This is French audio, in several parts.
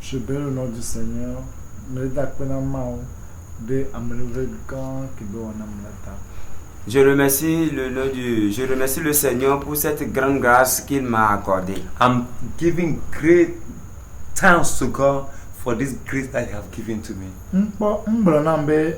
Je bénis le nom du Seigneur. Me dakpena mao de amelevegan kibo wanamlata. Je remercie le Seigneur pour cette grande grâce qu'il m'a accordée. I'm giving great thanks to God for this grace that He has given to me. Mpo mbranambe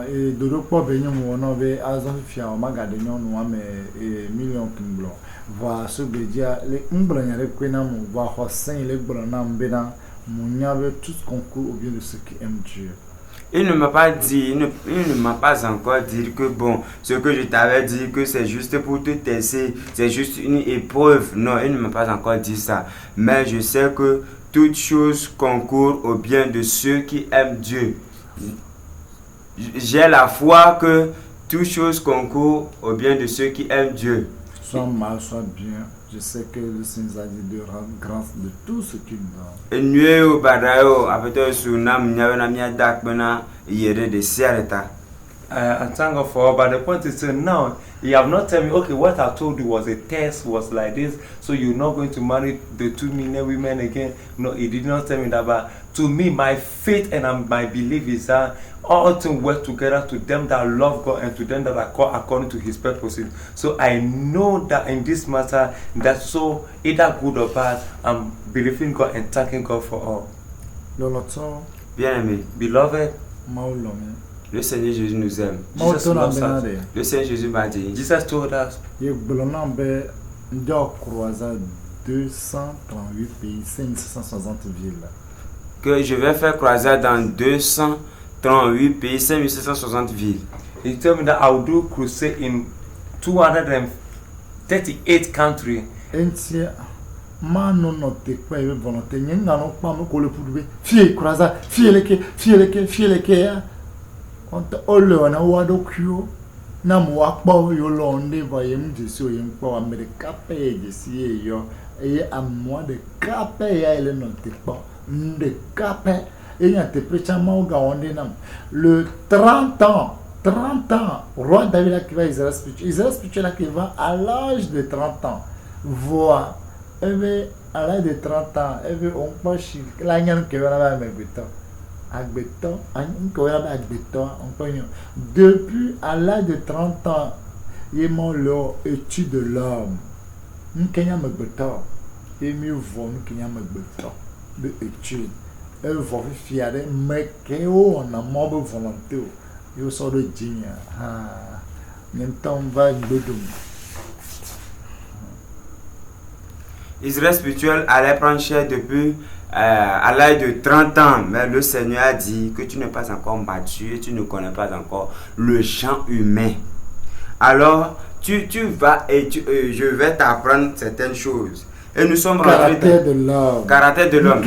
e dodo po benyum wono be azon fia o magade nyon wa me million kimblo. Va so bedia le mbranya le kwena mu va ho sen le mbranambe na munyabe tout concours au bien de ceux qui aiment Dieu. Il ne m'a pas dit, il ne m'a pas encore dit que bon, ce que je t'avais dit que c'est juste pour te tester, c'est juste une épreuve. Non, il ne m'a pas encore dit ça. Mais je sais que toutes choses concourent au bien de ceux qui aiment Dieu. J'ai la foi que toutes choses concourent au bien de ceux qui aiment Dieu. Soit mal, soit bien, je sais que le Seigneur a dit de rendre grâce de tout ce qu'il donne. Et nous, badayo, après sunam, nyavena dak bena yere de sereta. I thank God for all, but the point is now, He have not told me, okay, what I told you was a test, was like this, so you're not going to marry the 2 million women again. No, He did not tell me that, but to me, my faith and my belief is that all things work together to them that love God and to them that are called according to His purposes. So I know that in this matter, that's so either good or bad, I'm believing God and thanking God for all. Bien-aimé, Beloved, le Seigneur Jésus nous aime. Jesus loves us. Le Seigneur Jésus m'a dit, Jesus told us, ye blonambe ndo croisa 238 pays, 5760 villes. que je vais faire croisade dans 238 pays, 5760 villes. He told me that I will do crusade in 238 countries. Entia mano no te kwa ebe volonté nyenga no pa mo ko le pudube fie croisa fie leke ya onta ole na wa do kyo na mo wa po yo londe va yem jesi o yem po america pe jesi e yo e amwa de kape ya ele no te po de kape e ya te precha ma ga onde nam le 30 ans roi David qui va Israël spirituel qui va à l'âge de 30 ans voir à l'âge de 30 ans on peut la nyan que va la depuis à l'âge de 30 ans il est mon leur étude de l'homme Kenya Magbeto et mieux vaut Kenya Magbeto de étude elle va fier mais que on a mort volonté yo sort de digne n'entend va bedum. Israël spirituel allait prendre chair depuis à l'âge de 30 ans, mais le Seigneur a dit que tu n'es pas encore mature, tu ne connais pas encore le champ humain. Alors, tu vas et je vais t'apprendre certaines choses. Et nous sommes caractère de l'homme. Caractère de l'homme.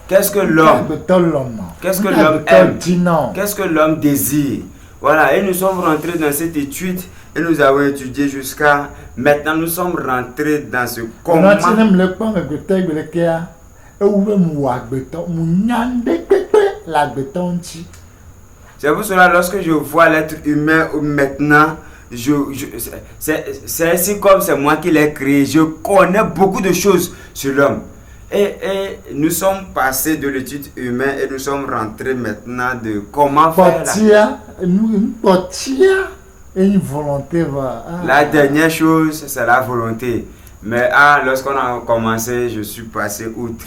Qu'est-ce que l'homme? Qu'est-ce que l'homme aime? Qu'est-ce que l'homme désire? Voilà, et nous sommes rentrés dans cette étude et nous avons étudié jusqu'à maintenant. Nous sommes rentrés dans ce comment. C'est pour cela lorsque je vois l'être humain maintenant, c'est ainsi comme c'est moi qui l'ai créé. Je connais beaucoup de choses sur l'homme. Et nous sommes passés de l'étude humaine et nous sommes rentrés maintenant de comment faire une volonté va. La dernière chose, c'est la volonté. Mais lorsqu'on a commencé, je suis passé outre.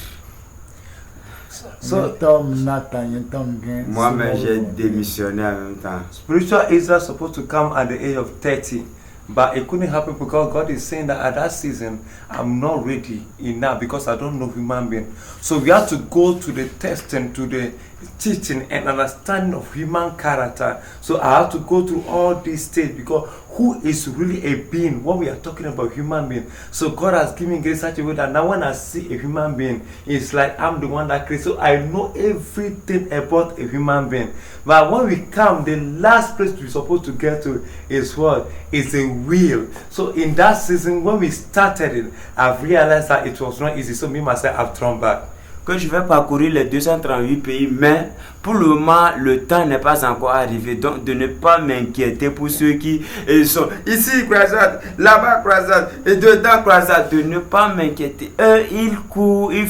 Moi-même, j'ai démissionné en même temps. Spiritual Israel supposed to come at the age of 30. But it couldn't happen because God is saying that at that season, I'm not ready enough because I don't know human being. So we have to go to the testing, to the teaching and understanding of human character. So I have to go through all these stages because who is really a being? What we are talking about, human being. So God has given grace such a way that now when I see a human being, it's like I'm the one that created. So I know everything about a human being. But when we come, the last place we're supposed to get to is what? Is a will. So in that season, when we started it, I've realized that it was not easy. So me myself, I've thrown back. que je vais parcourir les 238 pays, mais pour le moment, le temps n'est pas encore arrivé. Donc, de ne pas m'inquiéter pour ceux qui sont ici, croisade, là-bas, croisade, et dedans, croisade. De ne pas m'inquiéter. Eux, ils courent, ils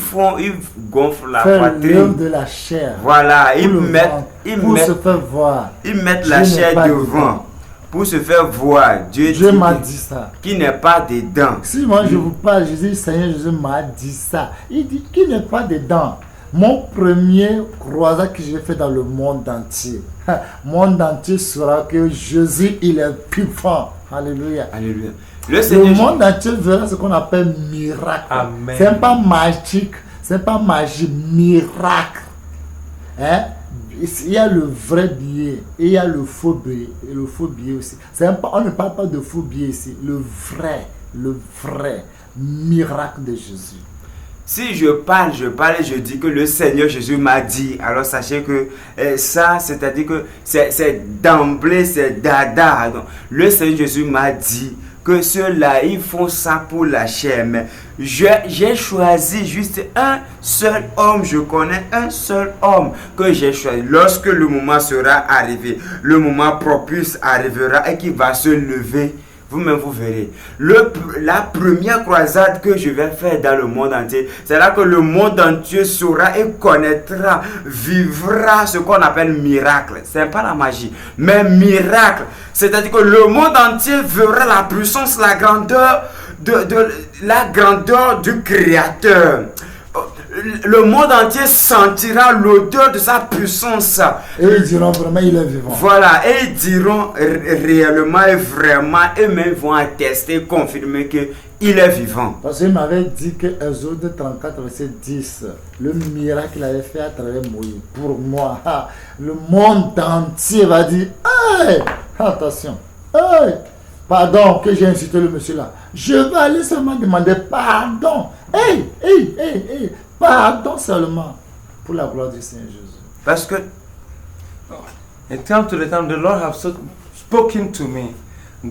gonflent la poitrine. L'œuvre de la chair. Voilà, pour se faire voir. Ils mettent la chair devant. Pour se faire voir. Dieu m'a dit ça. Qui n'est pas dedans. Si moi je vous parle, je dis Seigneur Jésus m'a dit ça. Il dit qui n'est pas dedans. Mon premier croisade que j'ai fait dans le monde entier. Le monde entier saura que Jésus il est puissant. Alléluia. Alléluia. Le monde entier verra ce qu'on appelle miracle. Amen. C'est pas magique. C'est pas magie. Miracle. Hein? Il y a le vrai billet et il y a le faux billet, et le faux billet aussi. On ne parle pas de faux billet ici. Le vrai miracle de Jésus. Si je parle et je dis que le Seigneur Jésus m'a dit, alors sachez que ça, c'est-à-dire que c'est d'emblée, c'est dada. Donc, le Seigneur Jésus m'a dit que ceux-là, ils font ça pour la chair. Mais j'ai choisi juste un seul homme. Je connais un seul homme que j'ai choisi. Lorsque le moment sera arrivé, le moment propice arrivera et qui va se lever, vous-même vous verrez. La première croisade que je vais faire dans le monde entier, c'est là que le monde entier saura et connaîtra, vivra ce qu'on appelle miracle. Ce n'est pas la magie, mais miracle. C'est-à-dire que le monde entier verra la puissance, la grandeur du Créateur. Le monde entier sentira l'odeur de sa puissance. Et ils diront vraiment il est vivant. Voilà, et ils diront réellement et vraiment, eux-mêmes vont attester, confirmer que il est vivant. Parce qu'il m'avait dit que Exode 34, verset 10, le miracle qu'il avait fait à travers Moïse, pour moi, le monde entier va dire, hey, attention, hey, pardon que j'ai insulté le monsieur là. Je vais aller seulement demander pardon. Hey, pardon seulement pour la gloire du Seigneur Jésus. Parce que in time to the time, the Lord has spoken to me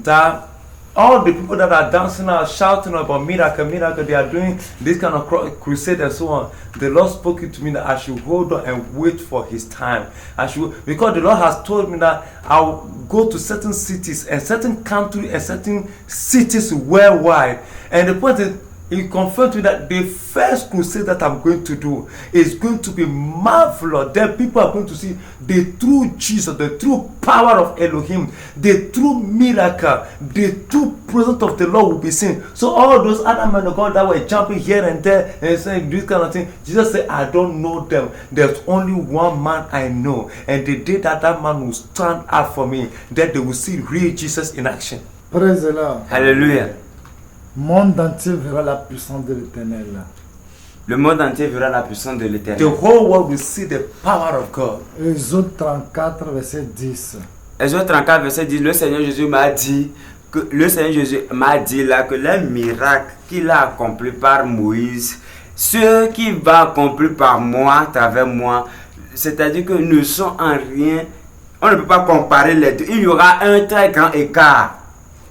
that all the people that are dancing out, shouting about miracle, they are doing this kind of crusade and so on. The Lord spoke to me that I should hold on and wait for His time. Because the Lord has told me that I'll go to certain cities and certain countries and certain cities worldwide. And the point is, He confirmed to me that the first crusade that I'm going to do is going to be marvelous. Then people are going to see the true Jesus, the true power of Elohim, the true miracle, the true presence of the Lord will be seen. So all those other men of God that were jumping here and there and saying this kind of thing, Jesus said, I don't know them. There's only one man I know. And the day that that man will stand up for me, then they will see real Jesus in action. Praise the Lord. Alléluia. Le monde entier verra la puissance de l'Éternel. Le monde entier verra la puissance de l'Éternel. The whole world will see the power of God. Exode 34, verset 10. Exode 34, verset 10, le Seigneur Jésus m'a dit là que les miracles qu'il a accomplis par Moïse, ceux qui va accomplir par moi, à travers moi, c'est-à-dire que ne sont en rien, on ne peut pas comparer les deux. Il y aura un très grand écart.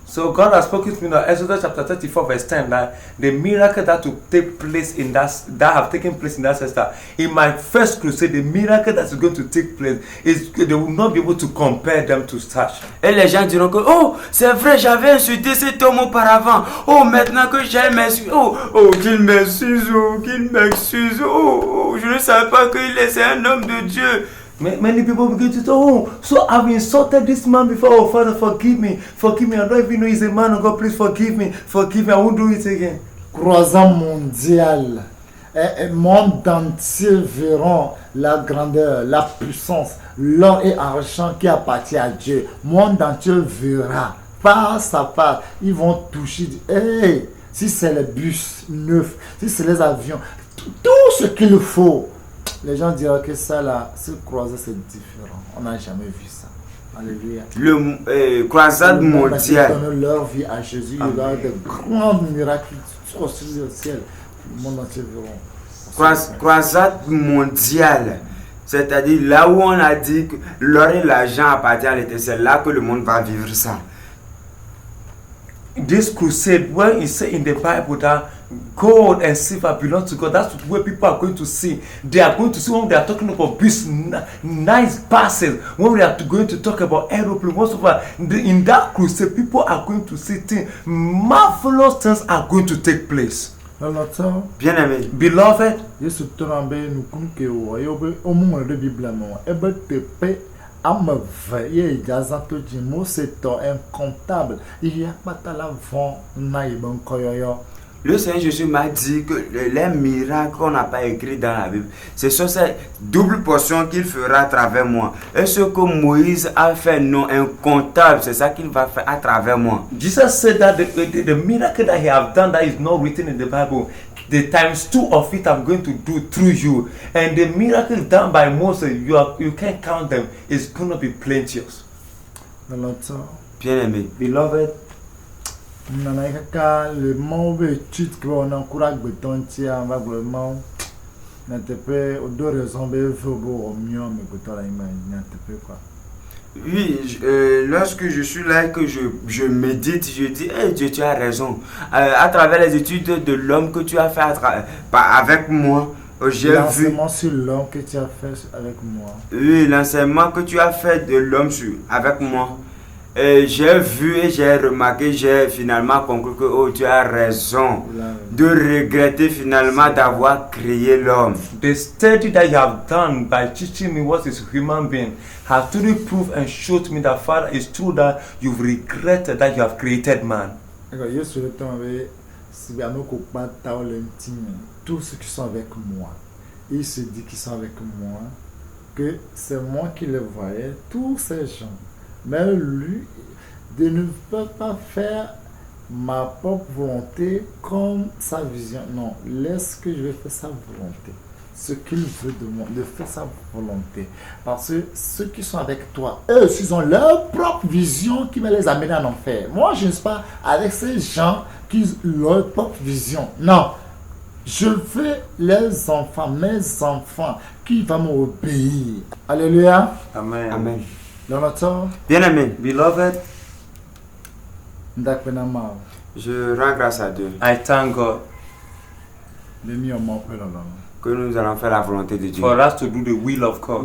So God has spoken to me in Exodus chapter 34 verse 10 that the miracle that will take place in that have taken place in that sister. In my first crusade, the miracle that is going to take place is they will not be able to compare them to such. Et les gens diront que oh c'est vrai j'avais insulté cet homme auparavant. Oh maintenant que j'ai m'excuse. Oh qu'il m'excuse oh je ne savais pas qu'il est un homme de Dieu. Many people begin to say, oh, so I've insulted this man before. Oh, Father, forgive me. I don't even know he's a man of God. Please forgive me. I won't do it again. Croisade mondiale. Et monde entier verront la grandeur, la puissance, l'or et argent qui appartient à Dieu. Monde entier verra. Face à face, ils vont toucher. Hey, si c'est les bus neufs, si c'est les avions, tout ce qu'il faut. Les gens diront que ça là, ce croisade c'est différent. On n'a jamais vu ça. Alléluia. Le croisade mondiale. Ils donnent leur vie à Jésus. Il y aura de grands miracles au ciel. Le monde entier verront. Croisade mondiale. C'est-à-dire là où on a dit que l'or et l'argent appartiennent à l'Éternel, c'est là que le monde va vivre ça. This crusade, when it says in the Bible that gold and silver belong to God. That's where people are going to see. They are going to see when they are talking about nice passes, when we are going to talk about aeroplane, whatsoever. In that crusade, people are going to see things, marvelous things are going to take place. Bien aimé. Beloved, le Seigneur Jésus m'a dit que les miracles qu'on n'a pas écrits dans la Bible, c'est sur cette double portion qu'il fera à travers moi. Et ce que Moïse a fait, non incontable, c'est ça qu'il va faire à travers moi. Jesus said that the miracle that he have done that is not written in the Bible, the times 2 of it I'm going to do through you. And the miracle done by Moses, you can't count them. It's going to be plenteous. Bien aimé. Beloved, le mot étude que on encourage béton tia va vraiment n'était pas deux raisons mais faut mieux mais béton la imagine quoi. Oui, lorsque je suis là et que je médite, je dis, hey, Dieu, tu as raison. À travers les études de l'homme que tu as fait avec moi, j'ai vu. L'enseignement sur l'homme que tu as fait avec moi. Oui, l'enseignement que tu as fait de l'homme avec moi. J'ai vu et j'ai remarqué, j'ai finalement conclu que oh, tu as raison de regretter finalement d'avoir créé l'homme. The study that you have done by teaching me what is human being has truly proved and showed me that Father, it's true that you've regretted that you have created man. Tous ceux qui sont avec moi, ils se disent qu'ils sont avec moi, que c'est moi qui les voyais, tous ces gens. Mais lui, de ne peut pas faire ma propre volonté comme sa vision. Non, laisse que je vais faire sa volonté. Ce qu'il veut de moi, de faire sa volonté. Parce que ceux qui sont avec toi, eux, ils ont leur propre vision qui va les amener en enfer. Moi, je ne suis pas avec ces gens qui ont leur propre vision. Non. Je veux les enfants, mes enfants, qui vont m'obéir. Alléluia. Amen. Amen. Bien aimé, beloved, je rends grâce à Dieu. I thank God que nous allons faire la volonté de Dieu. For us to do the will of God.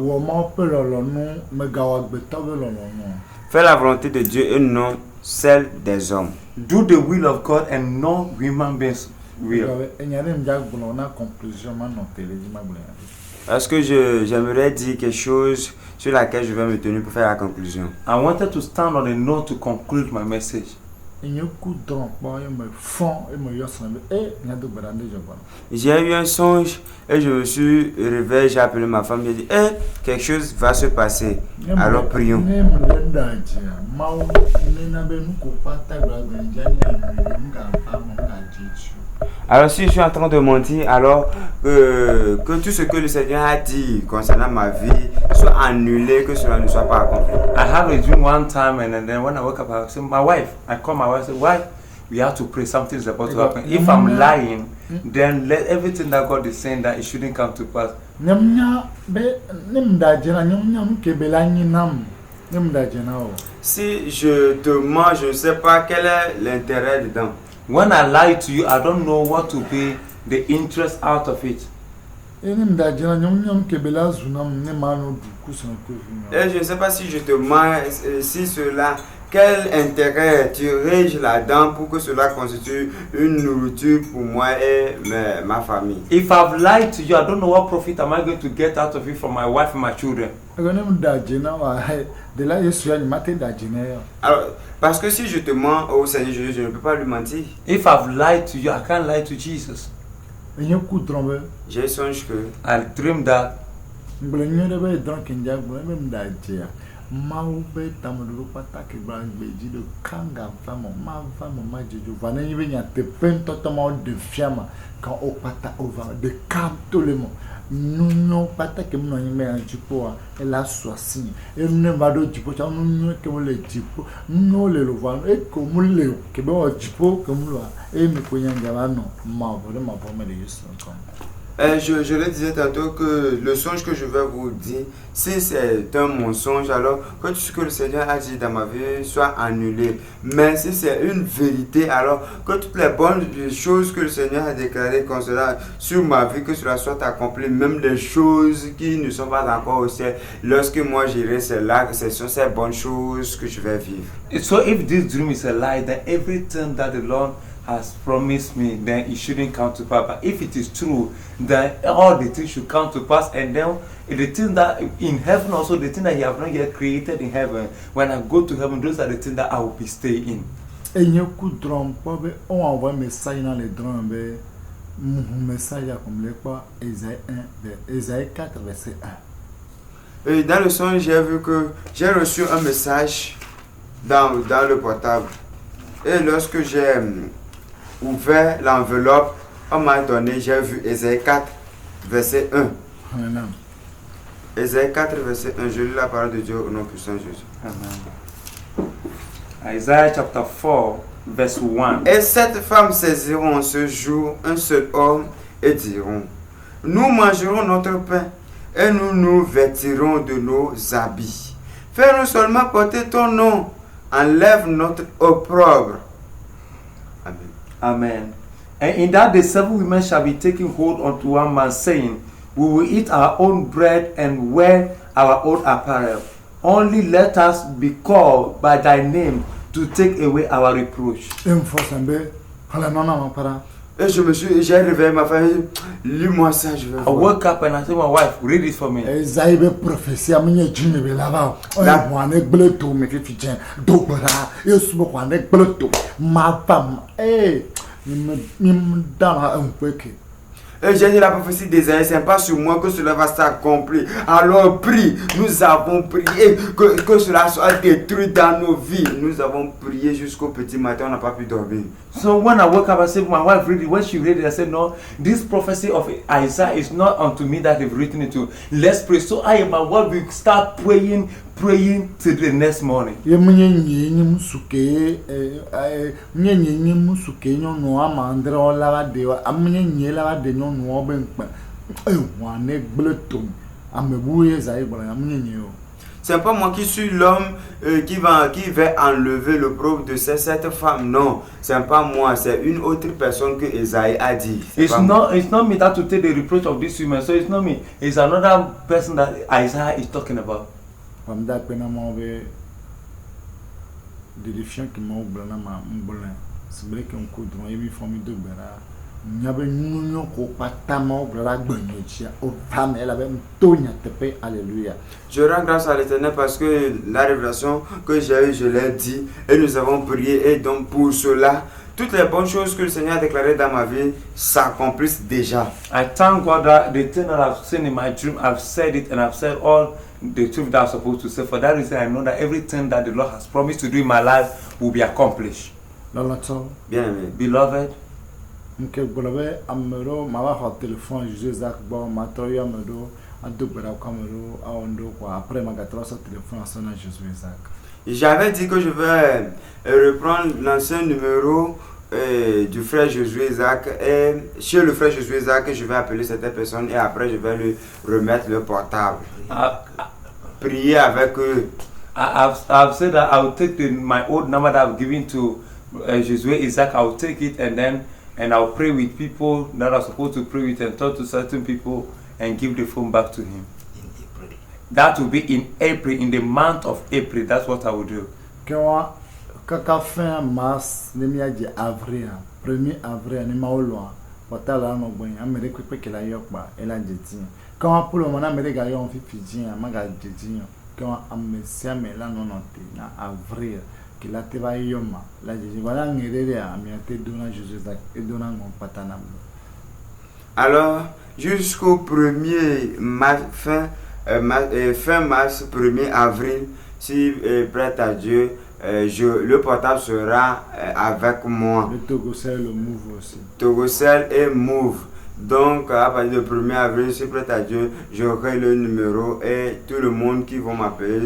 Faire la volonté de Dieu et non celle des hommes. Do the will of God and not human beings' will. Parce que j'aimerais dire quelque chose sur laquelle je vais me tenir pour faire la conclusion. I wanted to stand on a note to conclude my message. J'ai eu un songe et je me suis réveillé, j'ai appelé ma femme, j'ai dit, quelque chose va se passer. Alors prions. Alors si je suis en train de mentir, alors que tout ce que le Seigneur a dit concernant ma vie soit annulé, que cela ne soit pas accompli. I had a dream one time and then when I woke up I said, my wife, I called my wife and said, wife, we have to pray, something is about to happen. If I'm lying, then let everything that God is saying that it shouldn't come to pass. Si je te mens, je ne sais pas quel est l'intérêt dedans. When I lie to you, I don't know what to be the interest out of it. Et je ne sais pas si je te mens, si cela, quel intérêt tu riges là-dedans pour que cela constitue une nourriture pour moi et ma famille. If I've lied to you, I don't know what profit am I going to get out of it from my wife and my children. Alors, parce que si je te mens au Seigneur Jésus, je ne peux pas lui mentir. If I've lied to you, I can't lie to Jesus. J'ai songe que I dream that nous pas que nous n'avons pas et la soissine et nous ne va de jipo ça nous que le jipo nous le voir et comme le que bon jipo comme le et me koyan gaba non ma vraiment pas me le juste comme Je le disais tantôt que le songe que je vais vous dire, si c'est un mensonge, alors que tout ce que le Seigneur a dit dans ma vie soit annulé. Mais si c'est une vérité, alors que toutes les bonnes choses que le Seigneur a déclarées concernant sur ma vie, que cela soit accompli, même les choses qui ne sont pas encore au ciel, lorsque moi j'irai, c'est là, ce sont ces bonnes choses que je vais vivre. So if this dream is a lie, then everything that the Lord has promised me, then it shouldn't come to pass. But if it is true, then all the things should come to pass. And then the things that in heaven also, the things that He have not yet created in heaven, when I go to heaven, those are the things that I will be staying in. Et il y a un coup de drone, on envoie un message dans les drones, un message comme le quoi, Ésaïe 4, verset 1. Et dans le songe, j'ai vu que j'ai reçu un message dans le portable. Et lorsque j'ai ouvert l'enveloppe, on m'a donné, j'ai vu Ésaïe 4, verset 1. Amen. Ésaïe 4, verset 1. Je lis la parole de Dieu au nom puissant de Jésus. Amen. Isaiah chapter 4, verse 1. Et cette femme saisiront en ce jour un seul homme et diront: nous mangerons notre pain et nous nous vêtirons de nos habits. Fais-nous seulement porter ton nom, enlève notre opprobre. Amen. Amen. And in that day 7 women shall be taking hold unto one man, saying, we will eat our own bread and wear our own apparel. Only let us be called by thy name to take away our reproach. Et j'ai réveillé ma famille, lis-moi ça, je vais I voir. woke up and I said, my wife, read it for me. Ma femme, Et j'ai dit la prophétie d'Ésaïe, c'est pas sur moi que cela va s'accomplir. Alors prie, nous avons prié que cela soit détruit dans nos vies. Nous avons prié jusqu'au petit matin, on n'a pas pu dormir. So when I woke up, I said, my wife read it. When she read it, I said, no, this prophecy of Isaiah is not unto me that they've written it to. Let's pray. So I and my wife will start praying till the next morning. C'est pas moi qui suis l'homme qui va enlever le l'opprobre de cette femme. Non, c'est pas moi, c'est une autre personne que Esaïe a dit. It's not me that to take the reproach of this woman. So it's not me. It's another person that Isaiah is talking about. Je rends grâce à l'Éternel parce que la révélation que j'ai eue, je l'ai dit, et nous avons prié, et donc pour cela, toutes les bonnes choses que le Seigneur a déclarées dans ma vie s'accomplissent déjà. I thank God that the thing that I've seen in my dream, I've said it, and I've said all the truth that I'm supposed to say. For that reason, I know that everything that the Lord has promised to do in my life will be accomplished. Bien aimé. Beloved, j'avais dit que je vais reprendre l'ancien numéro du frère Josué Isaac, et chez le frère Josué Isaac je vais appeler cette personne et après je vais lui remettre le portable. Prier avec eux. I've said that I will take my old number that I've given to Josué Isaac. I will take it and I'll pray with people that are supposed to pray with and talk to certain people and give the phone back to him. That will be in April, in the month of April. That's what I will do. Kaka fin mars, avril, 1er avril, ni maolo, watala no bon, Amerique pe ke la yokba, ela jetin. Quand pour le moment Amerique a yon fi Fidji, maga jetin. Quand amesia me la no note na avril, que la te va yoma, la jetin. Voilà ngere a mi ate dona Jésus et dona mon patana. Alors, jusqu'au 1er mars, fin mars, 1er avril, si prête à Dieu, le portable sera avec moi. Le Togocel, le Move aussi. Togocel et Move. Donc, à partir du 1er avril, si prête à Dieu, j'aurai le numéro et tout le monde qui va m'appeler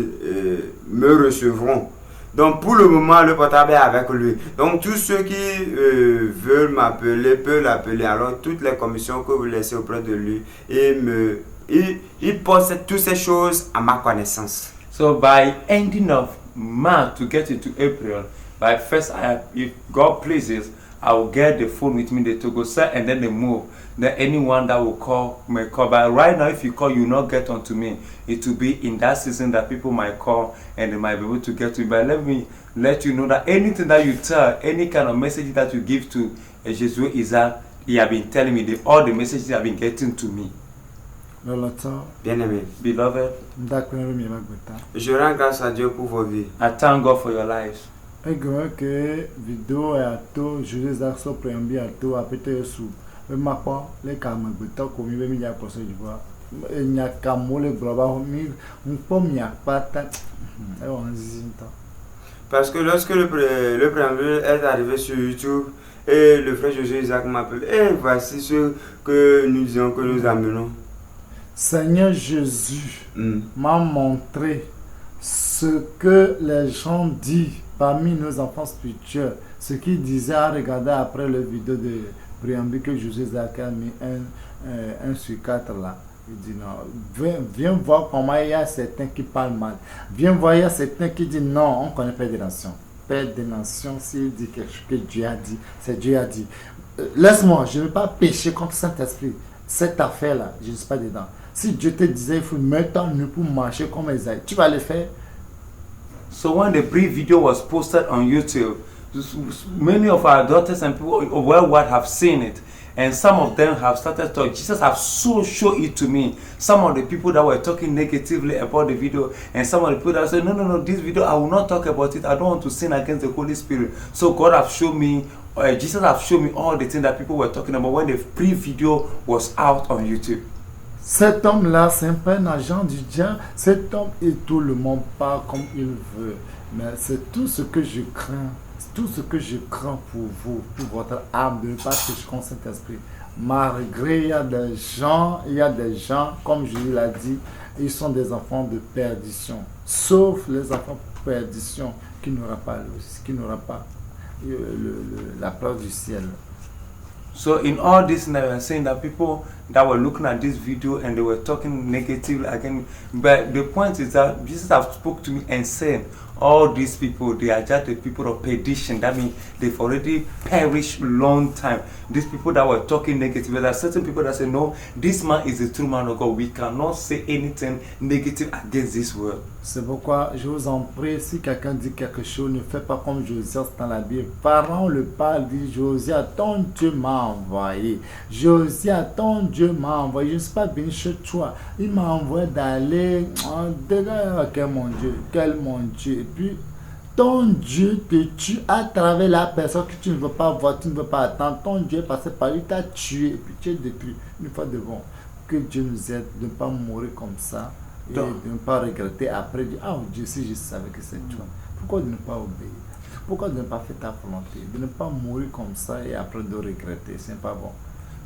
me recevront. Donc pour le moment, le portable est avec lui. Donc tous ceux qui veulent m'appeler peuvent l'appeler. Alors toutes les commissions que vous laissez auprès de lui, il poste toutes ces choses à ma connaissance. So by ending of March to get into April, by first, if God pleases, I will get the phone with me, the Togo set, and then they move. Then anyone that will call may call. But right now, if you call, you will not get onto me. It will be in that season that people might call and they might be able to get to me. But let me let you know that anything that you tell, any kind of message that you give to Jesus Isaac, he has been telling me all the messages have been getting to me. Bien-aimé, Beloved, je rends grâce à Dieu pour vos vies. I thank God for your lives. Que vidéo à tout, je les ai sorprendu à tout, à péter sous. Mais ma part, les caméras, comme il veut, il y a pour ça, je vois. Il y a caméras, les globales, on peut m'y apporter. Parce que lorsque le préambule est arrivé sur YouTube, et le frère José Isaac m'appelle, et voici ce que nous disons que nous amenons. Seigneur Jésus m'a montré ce que les gens disent parmi nos enfants spirituels, ce qu'ils disaient à regarder après le vidéo de préambule que José Isaac a mis 1 sur 4 là. Il dit non, viens voir comment il y a certains qui parlent mal. Viens voir, il y a certains qui disent non, on connaît Père des Nations. Père des Nations, s'il dit quelque chose que Dieu a dit, c'est Dieu a dit. Laisse-moi, je ne vais pas pécher contre Saint-Esprit. Cette affaire-là, je ne suis pas dedans. Si Dieu te disait, il faut mettre en nous pour marcher comme Esaïe, tu vas le faire. So when the brief video was posted on YouTube, many of our daughters and people worldwide have seen it. And some of them have started talking. Jesus have shown it to me. Some of the people that were talking negatively about the video, and some of the people that said, no, this video, I will not talk about it. I don't want to sin against the Holy Spirit. So God have shown me, Jesus have shown me all the things that people were talking about when the pre-video was out on YouTube. Cet homme-là, c'est un agent du diable. Cet homme et tout le monde parle comme il veut. Mais c'est tout ce que je crains. Tout ce que je crains pour vous, pour votre âme, de ne pas pécher contre Saint-Esprit. Malgré, il y a des gens, comme je l'ai dit, ils sont des enfants de perdition. Sauf les enfants de perdition qui n'auront pas la place du ciel. So in all this, I was saying that people that were looking at this video and they were talking negatively again. But the point is that Jesus have spoke to me and said, all these people, they are just the people of perdition. That means they've already perished long time. These people that were talking negatively, there are certain people that say, no, this man is the true man of God. We cannot say anything negative against this world. C'est pourquoi je vous en prie, si quelqu'un dit quelque chose, ne faites pas comme Josias dans la Bible. Parents le parle, dit Josias, ton Dieu m'a envoyé. Josias, ton Dieu m'a envoyé. Je ne suis pas béni chez toi. Il m'a envoyé d'aller. Quel mon Dieu. Et puis, ton Dieu te tue à travers la personne que tu ne veux pas voir, tu ne veux pas attendre. Ton Dieu est passé par lui, t'a tué. Et puis tu es depuis. Une fois de bon, que Dieu nous aide de ne pas mourir comme ça. Et de ne pas regretter après, dire, ah Dieu, si je savais que c'est toi, pourquoi de ne pas obéir? Pourquoi de ne pas faire ta volonté? De ne pas mourir comme ça et après de regretter, c'est pas bon.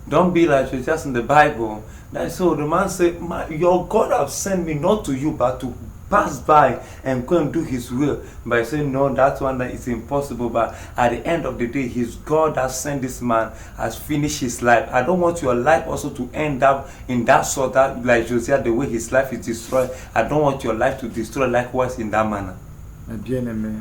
Don't be like it's just in the Bible. That's so the man said, your God have sent me not to you, but to pass by and go and do his will. But I say, no, that's one that is impossible. But at the end of the day, his God has sent this man, has finished his life. I don't want your life also to end up in that sort of, like Josiah, the way his life is destroyed. I don't want your life to destroy likewise in that manner. Bien-aimé,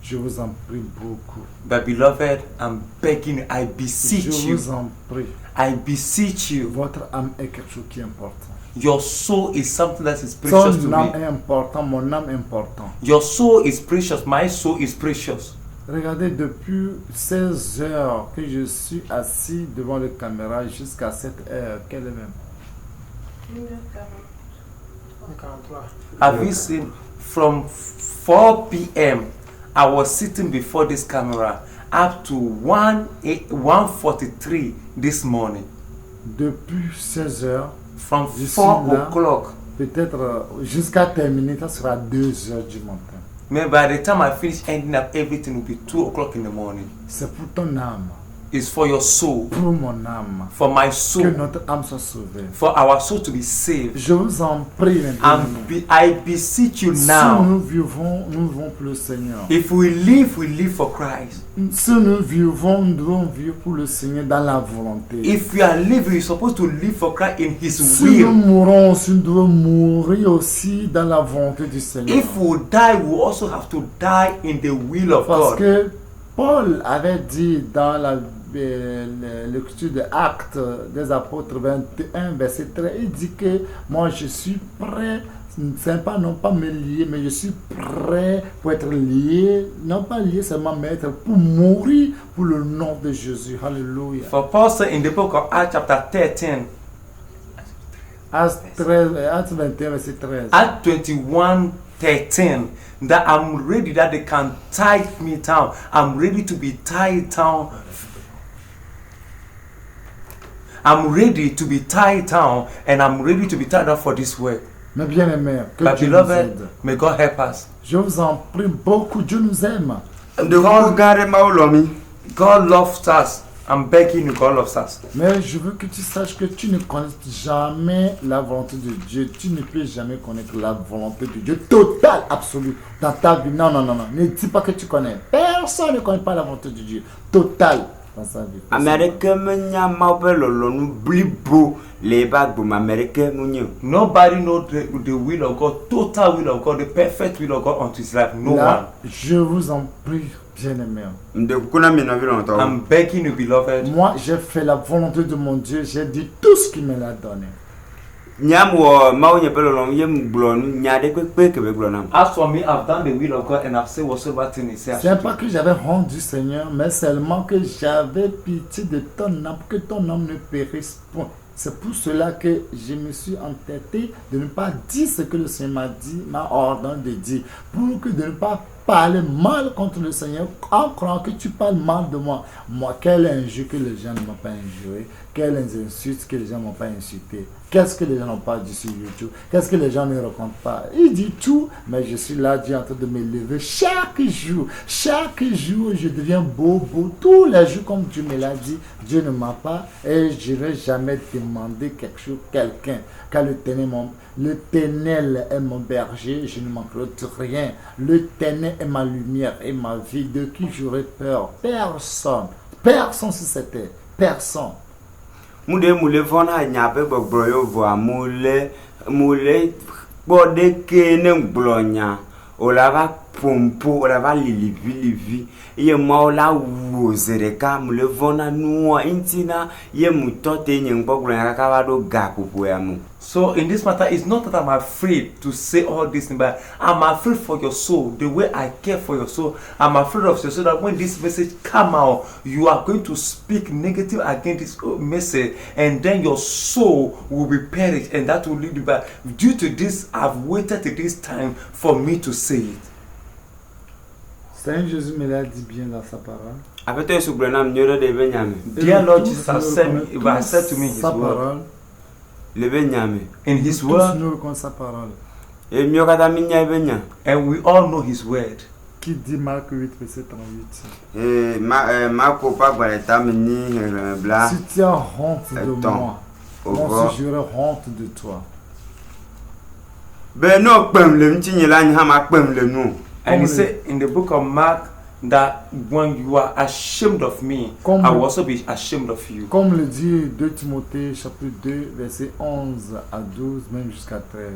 je vous en prie beaucoup. But beloved, I'm begging you, I beseech je you. vous en prie. I beseech you. Votre âme est quelque chose qui est important. Your soul is something that is precious to Ton âme me. est important, mon âme est important. Your soul is precious, my soul is precious. Regardez, depuis 16 heures que je suis assis devant la caméra jusqu'à cette heure, quelle est même? 1h43. Have you seen from 4 p.m. I was sitting before this camera up to 1:43 this morning. Depuis 16 heures, From je 4 suis là, o'clock. peut-être jusqu'à terminer, ça sera 2 heures du matin. Maybe by the time I finish ending up, everything will be 2 o'clock in the morning. C'est pour ton âme. is for your soul, pour mon âme, for my que soul, notre âme soit sauvée. for our soul to be saved. Je vous en prie, mes bien-aimés. I beseech you Si now, nous vivons pour le Seigneur. if we live for Christ. Si nous vivons, nous devons vivre pour le Seigneur dans la volonté. If we are living, we're supposed to live for Christ in His Si nous will. mourons aussi, nous devons mourir aussi dans la volonté du Seigneur. If we die, we also have to die in the will of Parce God. que Paul avait dit dans la lecture de Actes des Apôtres 21, verset 13, il dit que moi je suis prêt, c'est pas non pas me lier, mais je suis prêt pour être lié, non pas lié seulement, mais être pour mourir pour le nom de Jésus. Alléluia. For Paul said in the book of Acts chapter 13, Actes 21, verset 13. Acts 21:13, that I'm ready that they can tie me down. I'm ready to be tied down. I'm ready to be tied down, and I'm ready to be tied down for this work. Mes bien-aimés, que But Dieu nous beloved, aide. may God help us. Je vous en prie beaucoup, Dieu nous aime. De vous garder ma olomi. God loves us. I'm begging you, God loves us. Mais je veux que tu saches que tu ne connais jamais la volonté de Dieu. Tu ne peux jamais connaître la volonté de Dieu totale, absolue, dans ta vie. Non, non, non, non. Ne dis pas que tu connais. Personne ne connaît pas la volonté de Dieu totale dans sa vie. Amérique menya maube lolo nu blibo le bagbo Amérique munyo. Nobody knows the will of God, total will of God, the perfect will of God unto his life. No Là, je vous en prie, bien-aimés. De kuna mina vi longtemps. one. I'm begging you, beloved. Moi, j'ai fait la volonté de mon Dieu. J'ai dit tout ce qu'il me l'a donné. Nyam wo mawo nye pelo long yem blonu nyade kwe ke be blonam. As for me, I've done the will of God and I've said whatsoever thing He says. C'est pas que j'avais honte du Seigneur, mais seulement que j'avais pitié de ton âme, que ton âme ne périsse point. C'est pour cela que je me suis entêté de ne pas dire ce que le Seigneur m'a dit, m'a ordonné de dire, pour que de ne pas parler mal contre le Seigneur en croyant que tu parles mal de moi. Moi, quelle injure que les gens ne m'ont pas injuré, quelles insultes que les gens ne m'ont pas insulté, qu'est-ce que les gens n'ont pas dit sur YouTube, qu'est-ce que les gens ne racontent pas. Il dit tout, mais je suis là, Dieu en train de me lever chaque jour, je deviens beau, tous les jours comme Dieu me l'a dit. Dieu ne m'a pas et je n'ai jamais demandé quelque chose, quelqu'un, car l'Éternel est mon berger, je ne manquerai de rien. L'Éternel est ma lumière et ma vie, de qui j'aurais peur? Personne sur cette terre, personne. Moule vona nyape gbogbo yo vo moule bode ke ne gblonya o la va pompo o la va livi ye ma la wozereka moule vona nuwa intina ye mutote nyen gboglonya ka va do gakupo ya mu. So in this matter, it's not that I'm afraid to say all this, but I'm afraid for your soul, the way I care for your soul. I'm afraid of your soul that when this message come out, you are going to speak negative against this message, and then your soul will be perished, and that will lead you back. Due to this, I've waited till this time for me to say it. Saint Jésus me l'a dit bien dans sa parole. Apete su blonam nyoro de benyame. Dear Lord Jesus has said to me His word. Le benyame. In His Tous word, nous reconnaissons sa parole. E myo kata minya benya. and we all know His word. Qui dit Marc 8, verset 38. Ma ko pa gbaleta mini bla. Si tu as honte de moi, moi Over. aussi j'aurai honte de toi. Be no kpem le mtinyi la nya ma kpem le nu. And He said in the book of Mark that when you are ashamed of me, Comme- I will also be ashamed of you. Comme le dit 2 Timothée chapitre 2, verset 11 à 12, même jusqu'à 13.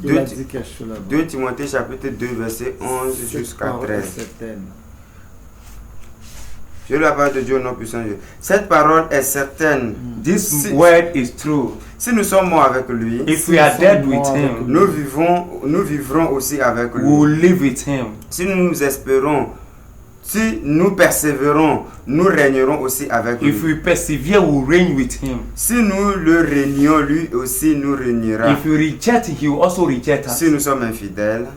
Il Deux a Ti- dit quelque chose là-bas. 2 Timothée chapitre 2 verset 11 Cette jusqu'à parole est 13. certaine. Je la parole de Dieu au nom puissant de Dieu. Cette parole est certaine. This Si- word is true. Si nous sommes morts avec lui, If we are dead with Him, nous vivrons aussi avec we will lui. live with Him. Si nous espérons, si nous persévérons, nous régnerons aussi avec If lui. we persevere, we will reign with Him. Si nous le régnons, lui aussi nous régnera. If we reject Him, He will also reject us. Si nous sommes infidèles,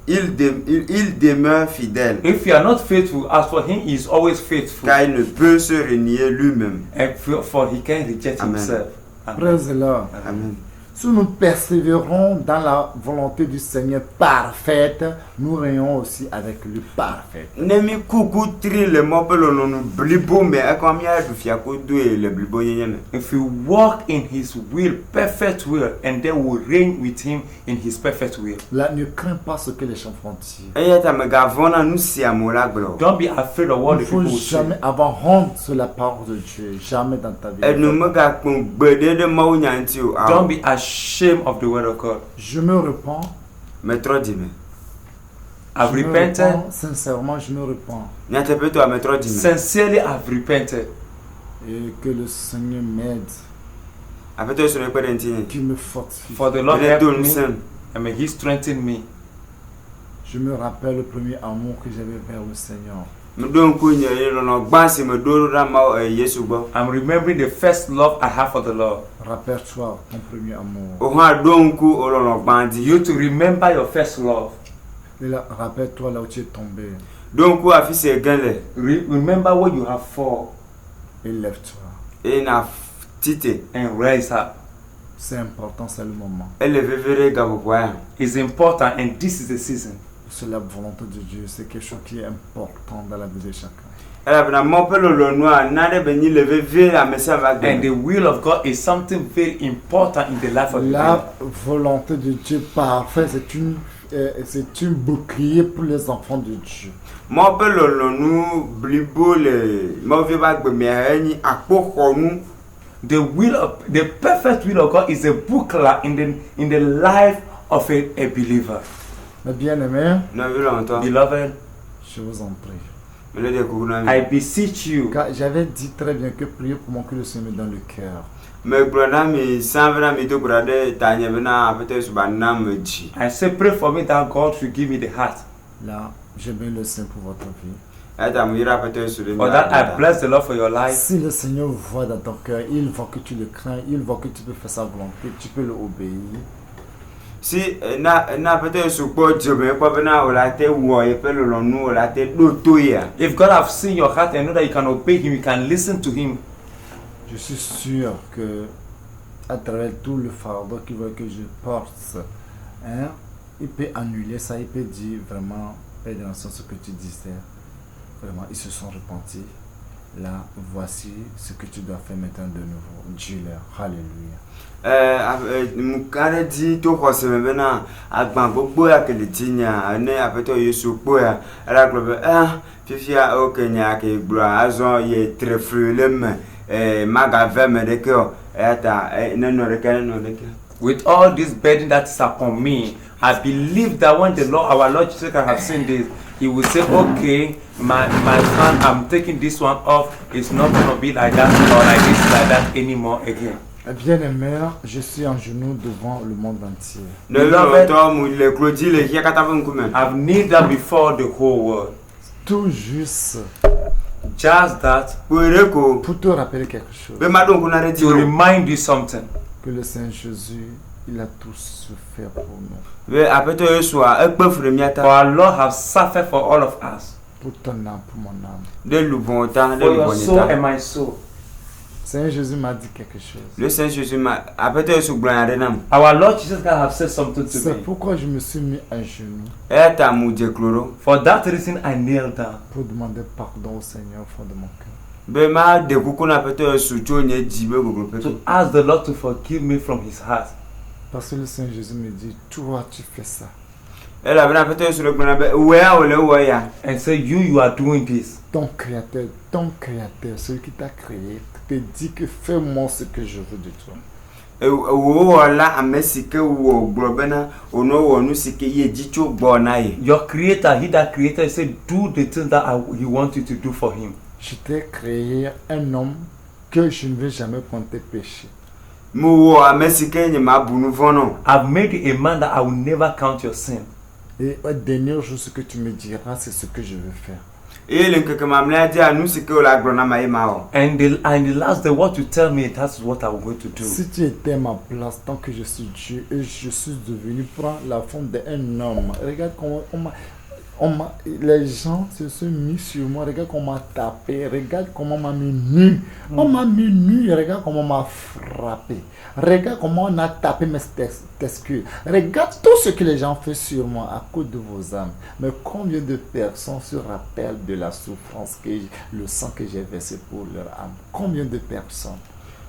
il demeure fidèle, If we are not faithful, as for Him, He is always faithful. car il ne peut se régner lui-même. And for He can reject Amen. Himself. Amen. Praise the Lord. Amen. Si nous persévérons dans la volonté du Seigneur parfaite, nous régnons aussi avec lui parfait. Nemi kuku tri le mopelo no no blibo me akamia du fiako do le blibo yenye. If we walk in his will, perfect will, and then we reign with him in his perfect will. Là, ne crains pas ce que les gens vont dire. Eyata me gavona nu si amola glo. Don't be afraid of what Il the ne people faut will say. jamais avoir honte sur la parole de Dieu. Jamais dans ta vie. E no me ga kun gbede de mawo nyanti o. Don't be ashamed of the word of God. Je me repens. Me tro di me. I've Je me repented. repens, sincèrement, je me repens. Nyate peto a me tro di me. Sincerely, I've repented. Et que le Seigneur m'aide, Apeto so ne kwede ntini. qu'il me fortifie. For the Lord Me helped do me, nsem. and may he strengthen me. Je me rappelle le premier amour que j'avais vers le Seigneur. Me do nku nye lo no gbansi me do ra ma Yesu gbo. I'm remembering the first love I have for the Lord. Rappelle-toi ton premier amour. O ha do nku o lo no gbandi. You to remember your first love. Et là, rappelle-toi là où tu es tombé. Do nku afise genle. Remember where you have fallen Et lève-toi. E na tite. and rise up. C'est important, c'est le moment. Ele vevere ga boya. It's important, and this is the season. C'est la volonté de Dieu. C'est quelque chose qui est important dans la vie de chacun. Ela bna mopelo lo no na de beni le vevere a mesa va And the gen. will of God is something very important in the life of the La volonté de Dieu parfaite, c'est une bouclier pour les enfants de Dieu. Mopelo lo nu blibo le mo ve ba gbe me enyi akpoko nu. The perfect will of God is a buckler in the life of a believer. Mes bien-aimés, Na vi lo nto. Beloved, je vous en prie. Me le de ku na I mi. beseech you. Car j'avais dit très bien que prier pour moi que le Seigneur me donne le cœur. Me brother mi sanvera mi to brother tanye bena apete su banna me ji. I say, pray for me that God should give me the heart. Là, je bénis le Seigneur pour votre vie. Eta mu ira apete su de mi. For that, I bless the Lord for your life. Si le Seigneur voit dans ton cœur, il voit que tu le crains, il voit que tu peux faire sa volonté, tu peux le obéir. Si na apete su po jobe po bena o la te wo e pelo lo nu o la te do to ya. If God have seen your heart and know that you can obey Him, you can listen to Him. Je suis sûr que à travers tout le fardeau qu'il veut que je porte, hein, il peut annuler ça, il peut dire vraiment, Père dans le sens ce que tu disais, vraiment, ils se sont repentis. Là, voici ce que tu dois faire maintenant de nouveau. Dis-leur, Alléluia. Mu kare di to ko se me bena agban gbogbo ya kele tinya ne apete Yesu po ya ala glo be fifia o kenya ke gbra azon ye trefle le me maga ve me de ko eta ne no de kan no de ko. With all this burden that is upon me, I believe that when the Lord, our Lord Jesus Christ, have seen this, He will say, okay, my son, I'm taking this one off. It's not going to be like that or like this, like that anymore again. Bien-aimé, je suis en genoux devant le monde entier. Ne lo to mu le klodi le ya kata fun kumen. I've kneeled down before the whole world. Tout juste Just that, Ko pour te rappeler quelque chose. be ma don ku na re di to o. remind you something. Que le Seigneur Jésus, il a tout souffert pour nous. Be apete Yesu a ekpe fure mi For ata. our Lord have suffered for all of us. Pour ton âme, pour mon âme. De lubon ta, de For your lubon soul and ta. my soul. Seigneur Jésus m'a dit quelque chose. Le Saint Jésus ma apete Yesu gbran ya de nam. Our Lord Jesus Christ have said something to C'est me. pourquoi je me suis mis à genoux Eta mu je kloro. For that reason, I kneel down pour demander pardon au Seigneur au fond de mon cœur. Be ma de ku na apete Yesu cho nye jibe gogoro pe. to ask the Lord to forgive me from His heart. Parce que le Seigneur Jésus me dit, toi tu fais ça. Ela bena apete Yesu le gbran be we a o le wo ya. And say, you are doing this. Ton créateur, celui qui t'a créé, te dit que fais-moi ce que je veux de toi. Wo la amesike wo gbro bena ono wo nu sike ye jicho gbo na ye. Your creator, He that created, He said, do the things that He wants you to do for Him. Je t'ai créé un homme que je ne vais jamais compter péché. Mu wo amesike nye ma bunu vono. I've made you a man that I will never count your sin. Et au dernier jour, ce que tu me diras, c'est ce que je vais faire. E le nke ma mla dia nu sike o la gbro na ma e ma o. And the last day, what you tell me, that's what I'm going to do. Si tu étais à ma place, tant que je suis Dieu et je suis devenu, prends la forme d'un homme. Regarde comment Les gens se sont mis sur moi. Regarde comment on m'a tapé. Regarde comment on m'a mis nu. On m'a mis nu. Regarde comment on m'a frappé. Regarde comment on a tapé mes testicules. Regarde tout ce que les gens font sur moi à cause de vos âmes. Mais combien de personnes se rappellent de la souffrance, le sang que j'ai versé pour leur âme? Combien de personnes?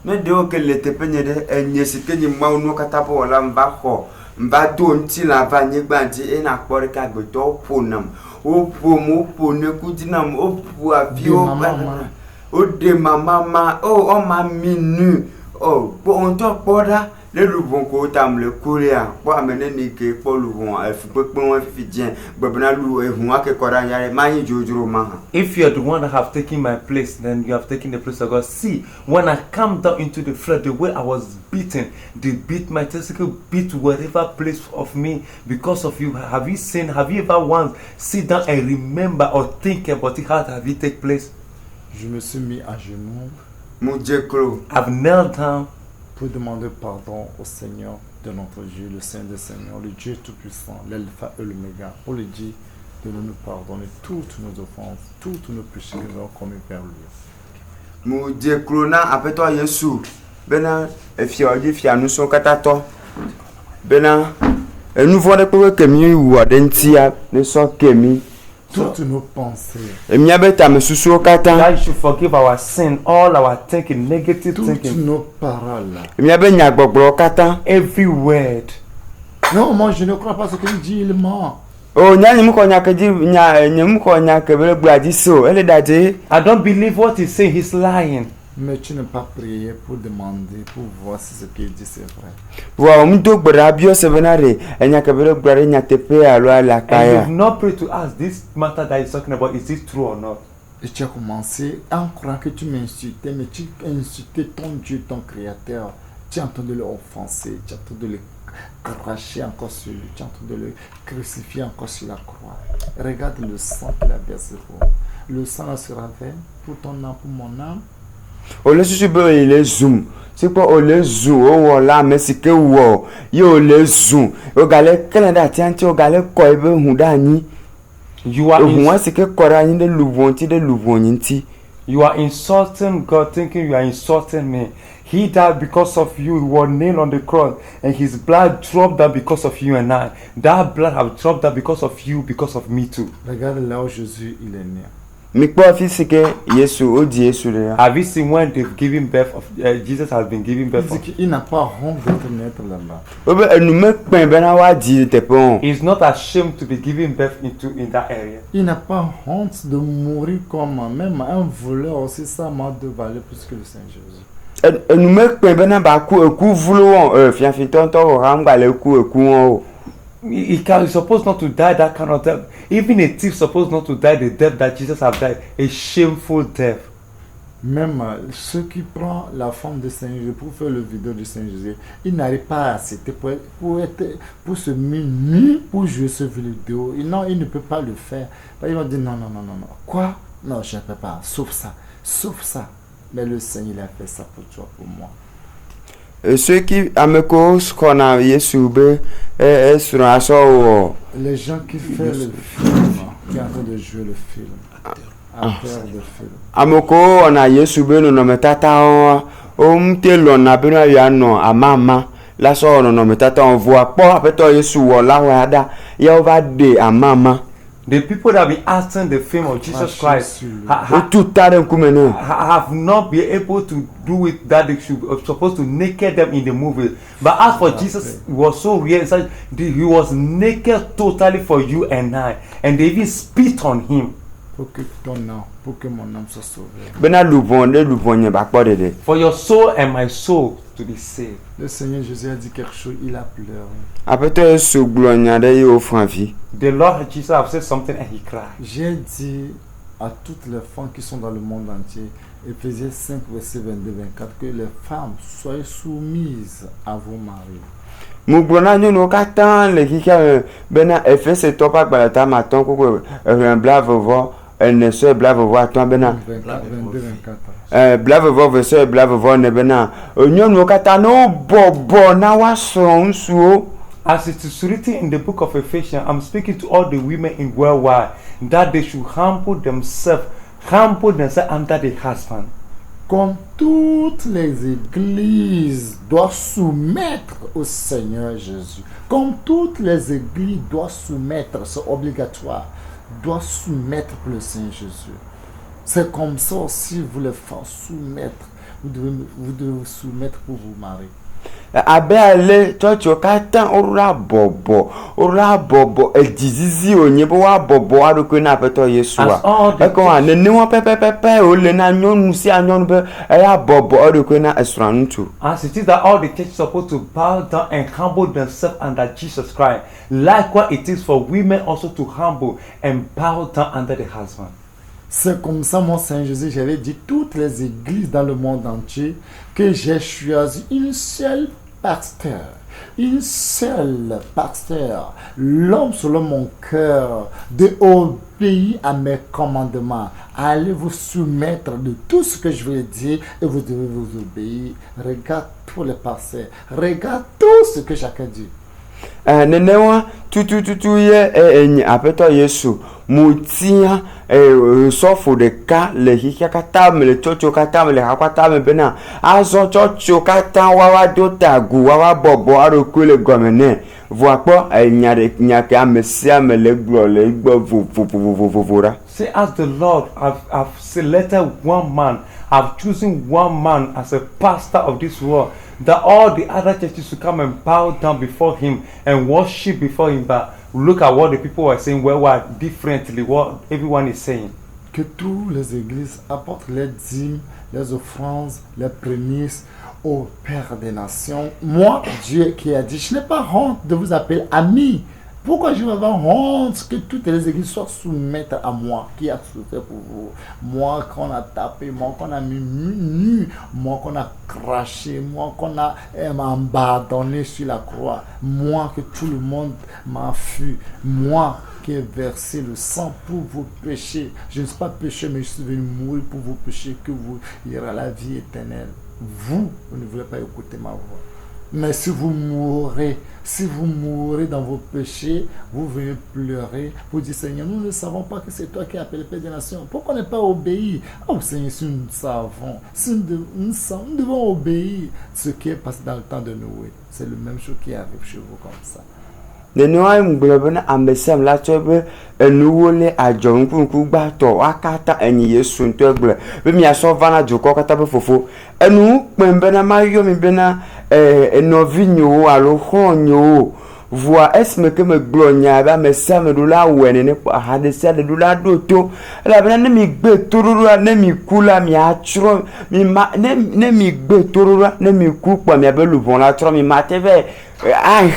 Mais dès que l'été peigné, elle n'y est que ni moi ou nous catapo la m'baho. M'bato n'ti la vanille bandi et n'a pas de cagoto pour nam. Au pour mo pour ne coudinam au pour avio. Oh de ma maman, oh on m'a mis nu. Oh pour on t'en pas le louvon ko tam le korea pour amener ni que pour louvon il faut que on fidien babna lou e huwa ke kora yare mani jojuro ma. If you are the one that have taken my place, then you have taken the place of God. See, when I come down into the flood, the way I was beaten, they beat my testicle, beat whatever place of me because of you. Have you seen? Have you ever once sit down and remember or think about it? How have it take place? Je me suis mis à genoux. Mon Dieu clos. I've knelt down pour demander pardon au Seigneur de notre Dieu, le Saint des Seigneurs, le Dieu Tout-Puissant, l'Alpha et l'Oméga, pour lui dire de nous pardonner toutes nos offenses, toutes nos péchés que nous avons commis vers lui. Mon Dieu, Clona, après toi, Yesu, Bena, et Fiori, Fianou, son catato, Bena, et nous voyons que Kemi ou Adentia ne sont Kemi. Toutes nos pensées. Et miabeta me susu au kata. God should forgive our sin, all our thinking, negative toutes thinking. Nos paroles. Et miabe nyagbogbro kata. Every word. Non, moi je ne crois pas ce qu'il dit, il ment. Oh, nyamuko nyakedi nyamuko nyakebele bladi so. Elle dade. I don't believe what he's saying, he's lying. Mais tu n'as pas prié pour demander, pour voir si ce qu'il dit c'est vrai. Wow, mdo brabio sevenare. Nyakebele bladi nyatepe alo la And kaya. you've not prayed to ask this matter that he's talking about, is this true or not? Et tu as commencé en croyant que tu m'insultais, mais tu insultais ton Dieu, ton Créateur. Tu es en train de le offenser, tu es en train de le cracher encore sur lui, tu es en train de le crucifier encore sur la croix. Regarde le sang qu'il a versé pour moi. Le sang sera vert pour ton âme, pour mon âme. Ole susu be ile zoom. C'est quoi ole zoom o wala mesike wo. Yo ole zoom. O gale Canada tianti o gale ko ebe hunda ni. You are you are insulting God, thinking you are insulting me. He died because of you. He was nailed on the cross, and his blood dropped down because of you and I. That blood have dropped down because of you, because of me too. Regarde là où Jésus il est né. Have you seen when they've given birth of Jesus has been given birth of? Il n'a pas honte d'être naître là-bas. He's not ashamed to be given birth in that area. Il n'a pas honte de mourir comme même un voleur aussi, ça m'a de valeur plus que le Saint Jésus. He's supposed not to die that kind of death. Even a thief supposed not to die the death that Jesus have died. A shameful death. Même ceux qui prennent la forme de Saint Jésus pour faire le vidéo de Saint Jésus, ils n'arrivent pas à accepter pour se mener pour jouer ce vidéo. Non, ils ne peuvent pas le faire. Ils vont dire non. Quoi? Non, je ne peux pas. Sauf ça. Mais le Seigneur il a fait ça pour toi, pour moi. Ceux qui amekos qu'on a Yesube sur un les gens qui font le film, qui sont en train de jouer le film, acteurs de film. Amoko on a Yesube no metata o mtelo na bino ya no amama la so no metata on voit pas après toi Yesu la wada ya over day amama. The people that be asking the fame of Jesus Christ have not been able to do it that they should supposed to naked them in the movie. But as for Jesus, he was so real. He was naked totally for you and I, and they even spit on him. Pour que mon âme soit sauvée. For your soul and my soul to be saved. Le Seigneur Jésus a dit quelque chose, il a pleuré. The Lord Jesus have said something and he cried. J'ai dit à toutes les femmes qui sont dans le monde entier, Éphésiens 5, verset 22-24, que les femmes soient soumises à vos maris. Elle ne se blave voir toi bena 22-24 blave voir verset blave voir ne bena onyon no kata no bobo na wa son suo. As it is written in the book of Ephesians, I'm speaking to all the women in worldwide that they should humble themselves under the husband. Comme toutes les églises doivent soumettre au Seigneur Jésus. Comme toutes les églises doivent soumettre, c'est obligatoire, doivent soumettre pour le Seigneur Jésus. C'est comme ça aussi, vous les faites soumettre. Vous devez vous soumettre pour vous marier. Abele chocho kata ora bobo ejizizi onye bo wa bobo aroko na peto Yesua e ko ane ni won pepe o le na nyonu si anyonu be ya bobo aroko na esrantu. As it is that all the church is supposed to bow down and humble themselves under Jesus Christ, likewise it is for women also to humble and bow down under the husband. C'est comme ça, mon Seigneur Jésus, j'avais dit toutes les églises dans le monde entier que j'ai choisi une seule pasteur, l'homme selon mon cœur, de obéir à mes commandements. Allez vous soumettre de tout ce que je vais dire et vous devez vous obéir. Regarde tous les pasteurs, regarde tout ce que chacun dit. Nenewa tutu ye apeto Yesu mutia sofo de ka le hika kata me le chocho kata me le hakata me bena azo chocho kata wawa dota gu wawa bobo aroku le gomene voapo nyake amesia me le gbo vuvuvuvura. Say, as the Lord have selected one man, I've chosen one man as a pastor of this world, that all the other churches should come and bow down before him and worship before him. But look at what the people were saying, where differently, what everyone is saying. Que toutes les églises apportent les dîmes, les offrandes, les prémices au Père des Nations. Moi, Dieu qui a dit, je n'ai pas honte de vous appeler amis. Pourquoi je vais avoir honte que toutes les églises soient soumises à moi, qui a souffert pour vous? Moi qu'on a tapé, moi qu'on a mis nu, moi qu'on a craché, moi qu'on a abandonné sur la croix, moi que tout le monde m'a fui, moi qui ai versé le sang pour vos péchés. Je ne suis pas péché, mais je suis venu mourir pour vos péchés, que vous irez à la vie éternelle. Vous ne voulez pas écouter ma voix. Mais si vous mourrez dans vos péchés, vous venez pleurer, vous dites Seigneur, nous ne savons pas que c'est toi qui as appelé le Père des Nations. Pourquoi ne pas obéir? Oh Seigneur, si nous savons, nous devons obéir. Ce qui est passé dans le temps de Noé, c'est le même chose qui arrive chez vous comme ça. Nenua mglobena ambesem la chobe enuwole ajonkunku gbato akata enyi Yesu ntogble be mi aso vana joko kata be fofo enu pembena mayo mi bena enovinyo alo honyo voa esme ke me glonya ba me sem do la wene ne pa hade se do la doto la bena ne mi gbe toruru ne mi kula mi achro mi ma ne mi gbe toruru ne mi ku pa mi abelu bon la tro mi mateve and I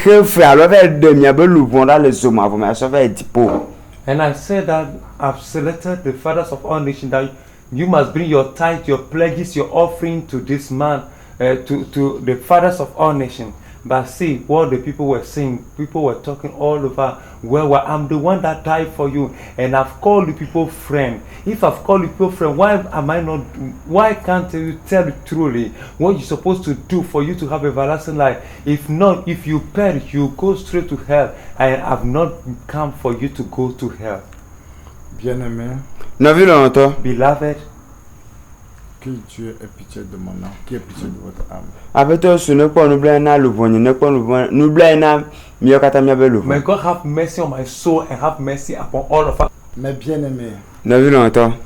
said that I've selected the fathers of all nations, that you must bring your tithe, your pledges, your offering to this man, to the fathers of all nations. But see what the people were saying. People were talking all over. Well, I'm the one that died for you, and I've called the people friend. If I've called the people friend, why can't you tell it truly what you're supposed to do for you to have everlasting life? If not, if you perish, you go straight to hell. And I've not come for you to go to hell. Bien-aimé, beloved, que Dieu ait pitié de mon âme, qui ait pitié de votre âme. May God have mercy on my soul and have mercy upon all of us. Mais bien-aimé,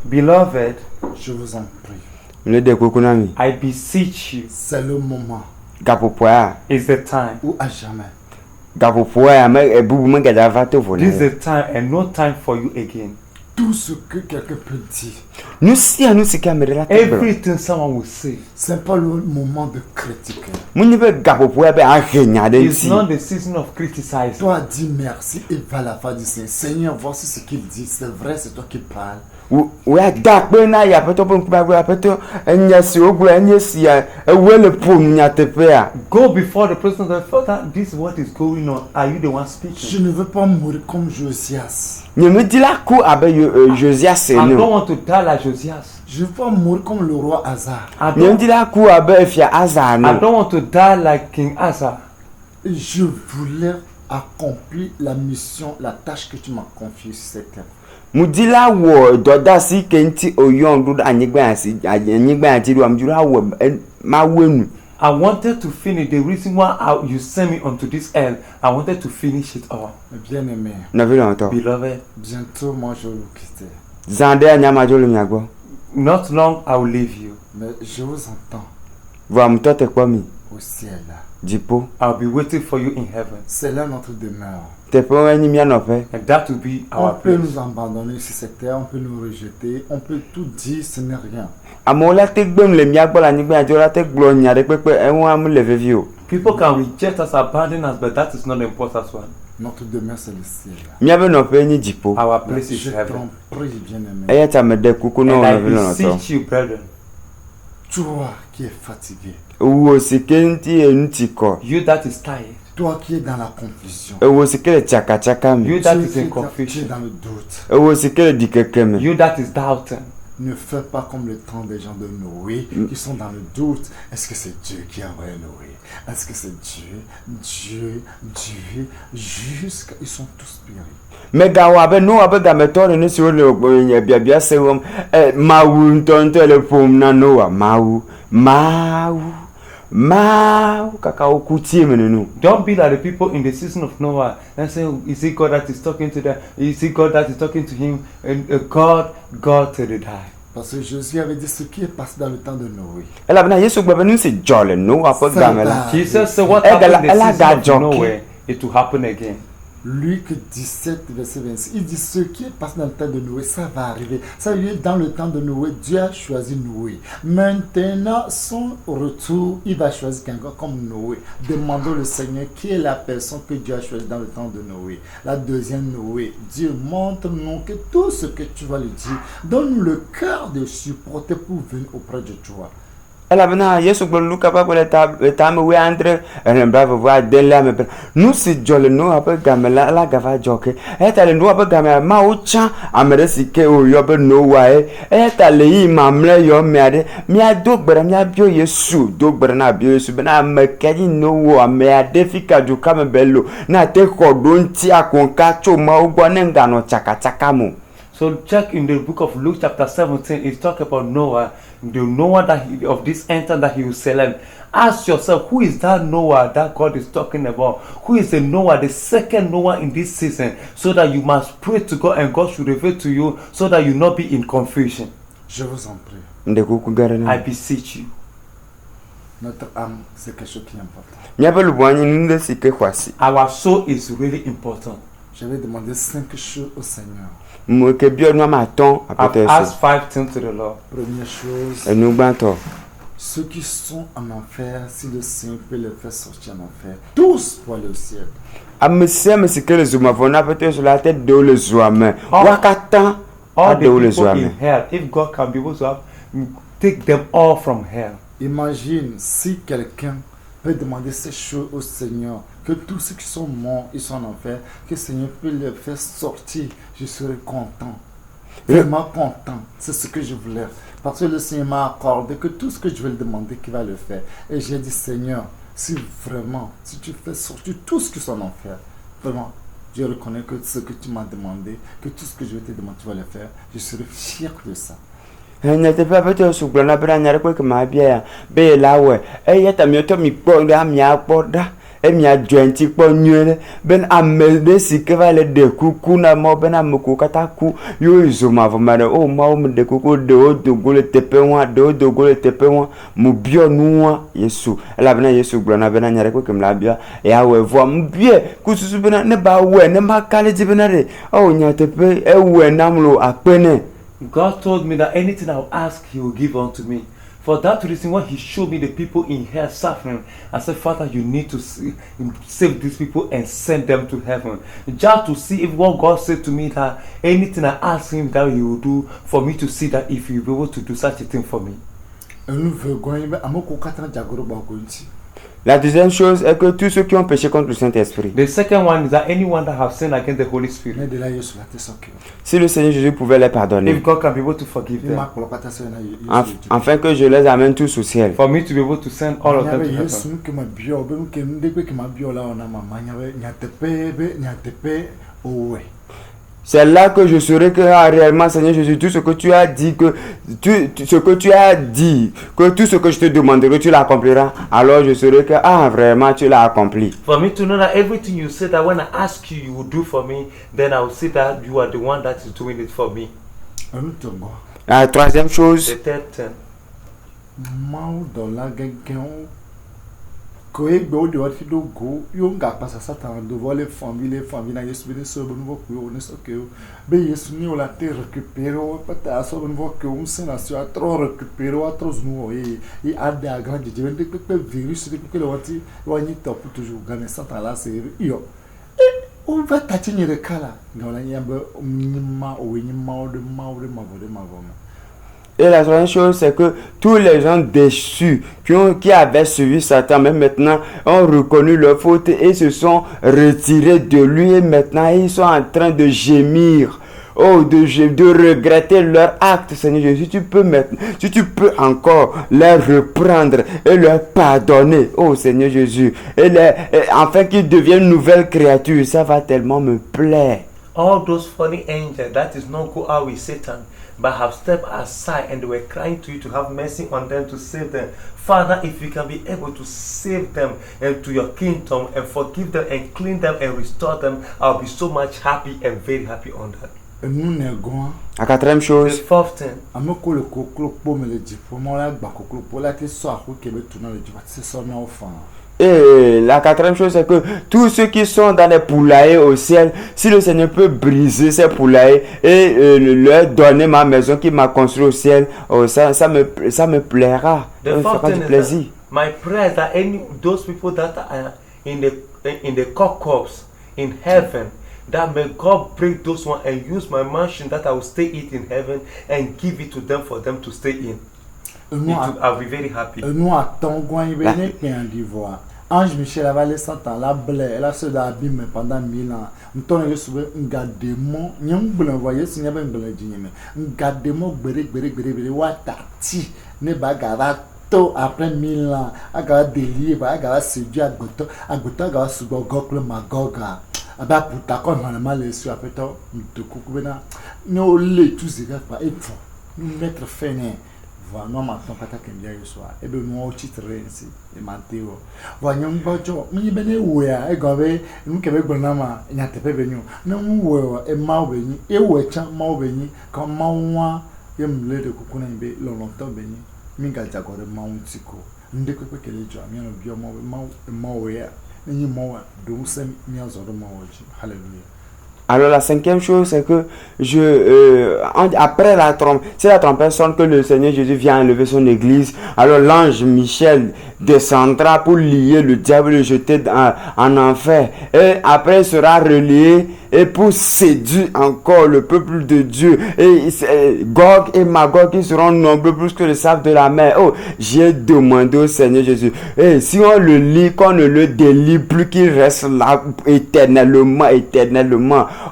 Beloved, je vous en prie, I beseech you, c'est le moment it's the time. ou à jamais. This is the time and no time for you again. Tout ce que quelqu'un peut dire, Everything someone will say, c'est pas le moment de critiquer. it's not the season of criticizing. Toi, dis merci et va à la fin du Seigneur. Seigneur, voici ce qu'il dit. C'est vrai, c'est toi qui parles. Go before the president of the Father. This is what is going on. Are you the one speaking? Je ne veux pas mourir comme Josias. I don't want to die like Josias. Je ne veux pas mourir comme le roi Hazar. I don't want to die like King Asa. Je voulais accompli la mission, la tâche que tu m'as confiée sur cette terre. Mudila wo doda si kenti oyon do anyigba ati do amjura wo ma wenu. I wanted to finish the reason why you sent me onto this earth. I wanted to finish it all. Bien-aimé, Beloved, bientôt moi je vais vous quitter. Zande anyama jolo miagbo. not long I will leave you. Mais je vous entends Wa mtote kwa mi. au ciel. Jipo. I'll be waiting for you in heaven. C'est là notre demeure. Tepo eni mi anope. And that will be On our peut place. nous abandonner sur cette terre, on peut nous rejeter, on peut tout dire, ce n'est rien. Amola te gbem le miagbo la nyigba ajola te glo nyare pepe enwa am le vevio. People can reject us, abandon us, but that is not the important one. Notre demeure, c'est le ciel. Miabe no pe ni jipo. Our place is Je heaven. t'en prie, bien-aimé. Eya ta mede kuku no And I vevio no to. beseech you, brethren, Toi qui es fatigué, Wo sikenti entiko. you that is tired, toi qui es dans la confusion, Wo sikele chaka chaka mi. you that is tu es in tu es confusion, dans le doute, Wo sikele dikekeme. you that is doubting. ne fais pas comme le temps des gens de Noé qui sont dans le doute. Est-ce que c'est Dieu qui a envoyé Noé? Est-ce que c'est Dieu? Jusqu'à... Ils sont tous péris. Mega wa be no abe ga metore ne si o le ogbonya bia se wom mawu ntonto le pom na no mawu kaka okuti menenu. Don't be like the people in the season of Noah and say, is it God that is talking to them? Is it God that is talking to him? And God till they die. Parce que Jésus avait dit ce qui est passé dans le temps de Noé. Ela bana Yesu gbe benu si jole no apo ga mela. Jesus said, what Egala- happened in the ela ga season of joke. Noah, it will happen again. Luc 17, verset 26. Il dit ce qui est passé dans le temps de Noé, ça va arriver. Ça veut dire dans le temps de Noé, Dieu a choisi Noé. Maintenant, son retour, il va choisir quelqu'un comme Noé. Demandons au Seigneur qui est la personne que Dieu a choisie dans le temps de Noé. La deuxième Noé. Dieu, montre-nous que tout ce que tu vas lui dire, donne-nous le cœur de supporter pour venir auprès de toi. Ela bana Yesu gbe Luka ba gbe ta me we andre en bravo wa den la me nu si jole no apo ga mela la ga va joke eta le no apo ga me ma o cha amere si ke o yo be no wa eta le yi mamle yo me ade mi ado gbere mi abio Yesu do gbere na abio Yesu be na me kaji no wo ame ade fika ju ka me bello na te ko do nti akonka cho ma ugbo ne nga no chaka chaka mu. So check in the book of Luke chapter 17, it's talk about Noah, the Noah of this end time that he will select. Ask yourself, who is that Noah that God is talking about? Who is the Noah, the second Noah in this season? So that you must pray to God and God should reveal to you so that you not be in confusion. Je vous en prie. Nde kuku gare I na. beseech you. Notre âme, c'est quelque chose qui est important. Mi abe lu bwani nde si ke kwasi. Our soul is really important. Je vais demander 5 choses au Seigneur. Mo ke bio no ma ton I've apete asked so. 5 things to the Lord. Première chose, Enu gbanto. ceux qui sont en enfer, si le Seigneur peut les faire sortir en enfer, tous pour aller au ciel. Amese me sikele zuma vona apete so la tête de le zoame. Wakatan All the ade o le people in zoame. hell, if God can be able to have, take them all from hell. Imagine si quelqu'un peut demander ces choses au Seigneur, que tous ceux qui sont morts, ils sont en enfer, que le Seigneur peut les faire sortir, je serai content. Vraiment content. C'est ce que je voulais. Parce que le Seigneur m'a accordé que tout ce que je vais lui demander, qu'il va le faire. Et j'ai dit, Seigneur, si vraiment, si tu fais sortir tous ceux qui sont en enfer, vraiment, je reconnais que ce que tu m'as demandé, que tout ce que je vais te demander, tu vas le faire. Je serai fier de ça. Nya te pa apete so gbona bra nyare ko ke ma bia ya. Be lawe. Yeta mi to mi kpo nga mi akpoda. Mi adwenti kpo nyere. Ben amede sike va le de kuku na mo ben amuku kata ku. Yo izoma vomare o ma o de kuku de o dogole tepe wa de o dogole tepe wa mu bio nuwa Yesu. Ela bena Yesu gbona bena nyare ko ke mla bia. Ya we vo mbie kususu bena ne ba we ne ma kale jibena o nya tepe e we namlo apene. God told me that anything I will ask, He will give unto me. For that reason, when He showed me the people in hell suffering, I said, Father, you need to save these people and send them to heaven. Just to see if what God said to me, that anything I ask Him that He will do, for me to see that if He will be able to do such a thing for me. Nous verrons, La deuxième chose est que tous ceux qui ont péché contre le Saint-Esprit. The second one is that anyone that have sinned against the Holy Spirit. Ne de la Yesu la te sokyo. Si le Seigneur Jésus pouvait les pardonner, If God can be able to forgive Ni them, ma kolo pata se na Yesu. afin que je les amène tous au ciel. for me to be able to send all of them to Yesu heaven. ke ma bio be ke ndekwe ke ma bio la ona mama nyabe nyatepe owe. C'est là que je saurai que réellement, Seigneur Jésus, tout ce que tu as dit, que tout ce que je te demanderai, tu l'accompliras. Alors je saurai que vraiment tu l'as accompli. For me to know that everything you said that when I ask you, you will do for me, then I will see that you are the one that is doing it for me. Anutongo. La troisième chose, The third thing, Mau do la gegen ko e gbe o de oti do go yo nga pasa satan do voler famille na Yesu be so bo no ko ne so ke be Yesu ni o la te récupérer o pata so bo no ke un senation a trop récupérer o trop no e ade a grande de vende pe virus de que le oti o ni top toujours gagner satan là c'est yo on va tatiner le kala ngala nyambe nyima o nyima o de mavo. et la troisième chose, c'est que tous les gens déçus qui avaient suivi Satan, mais maintenant ont reconnu leur faute et se sont retirés de lui. Et maintenant, ils sont en train de gémir. Oh, de regretter leur acte, Seigneur Jésus. Si tu peux encore les reprendre et leur pardonner, oh Seigneur Jésus, afin qu'ils deviennent nouvelles créatures, ça va tellement me plaire. all those funny angels that is not go out with Satan, but have stepped aside and they were crying to you to have mercy on them to save them. Father, if you can be able to save them and to your kingdom and forgive them and clean them and restore them, I'll be so much happy and very happy on that. Nous négons. La quatrième The chose, fourth thing, Ameko le koklo po me le di po mo la gba koklo po la te so ako ke be tuna le di ba se so na ofan. et la quatrième chose, c'est que tous ceux qui sont dans les poulaillers au ciel, si le Seigneur peut briser ces poulaillers et leur donner ma maison qu'il m'a construit au ciel, oh, ça me plaira. the Ça me fourth fera thing du is plaisir. that my prayer is that those people that are in the cockcups in heaven, that may God break those one and use my mansion that I will stay in heaven and give it to them for them to stay in. I'll be very happy. Nous attend gwan ibe ne pen d'ivoire. Ange Michel avait Satan la blé, elle a se d'abîme pendant 1000 ans. M'ton le soube ngademo, nyam blan voyer si nyaba blan dinyeme. Ngademo gbere watati ne bagara to après 1000 ans. Aga délivre, aga séduit agoto aga subo gokle magoga. Aba puta kon normalement les sur après to de kukubena. No le tout zega pa et fo. Mettre fene. Voilà, nous maintenant pas qu'un bien le soir. Et bien nous au titre ainsi et Matteo. Voilà, nous bajo, nous y bene ouya et gavé, nous que be nama nyate pe benu. Nous ouwa et mau beni et ouecha mau beni comme mawa yem le de kukuna be longtemps beni. Minga jagore mau tiko. Ndeko pe kele jo amia no bio mau ya. Ni mau do sem mi azoro mau ji. Hallelujah. Alors la cinquième chose, c'est que après la trompette, c'est la trompette sonne que le Seigneur Jésus vient enlever son église. Alors l'ange Michel descendra pour lier le diable et le jeter en enfer. Et après il sera relié et pour séduire encore le peuple de Dieu. Et Gog et Magog qui seront nombreux plus que le sable de la mer. Oh, j'ai demandé au Seigneur Jésus, et si on le lit, qu'on ne le délie plus, qu'il reste là éternellement.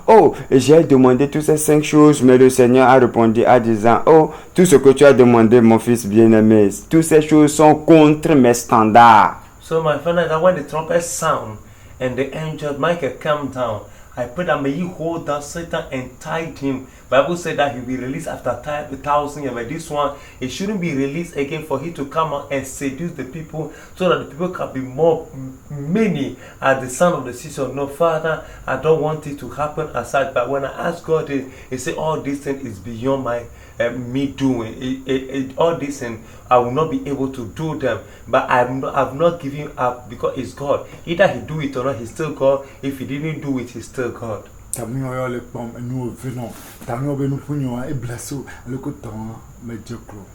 Oh, j'ai demandé toutes ces 5 choses, mais le Seigneur a répondu en disant, oh, tout ce que tu as demandé, mon fils bien-aimé, toutes ces choses sont contre mes standards. So my friend, that when the trumpet sound and the angel Michael come down, I pray that may you hold down Satan and tie him. Bible said that he will be released after 1,000 years. But this one, it shouldn't be released again for him to come out and seduce the people so that the people can be many as the son of the season. No, Father, I don't want it to happen as such. But when I ask God, he said all this thing is beyond my me doing. All this thing, I will not be able to do them. But I've not given up because it's God. Either he do it or not, he's still God. If he didn't do it, he's still God. Tamio yo le pom nous venons. Tamio be nous punyo e blasso le coton me joklo.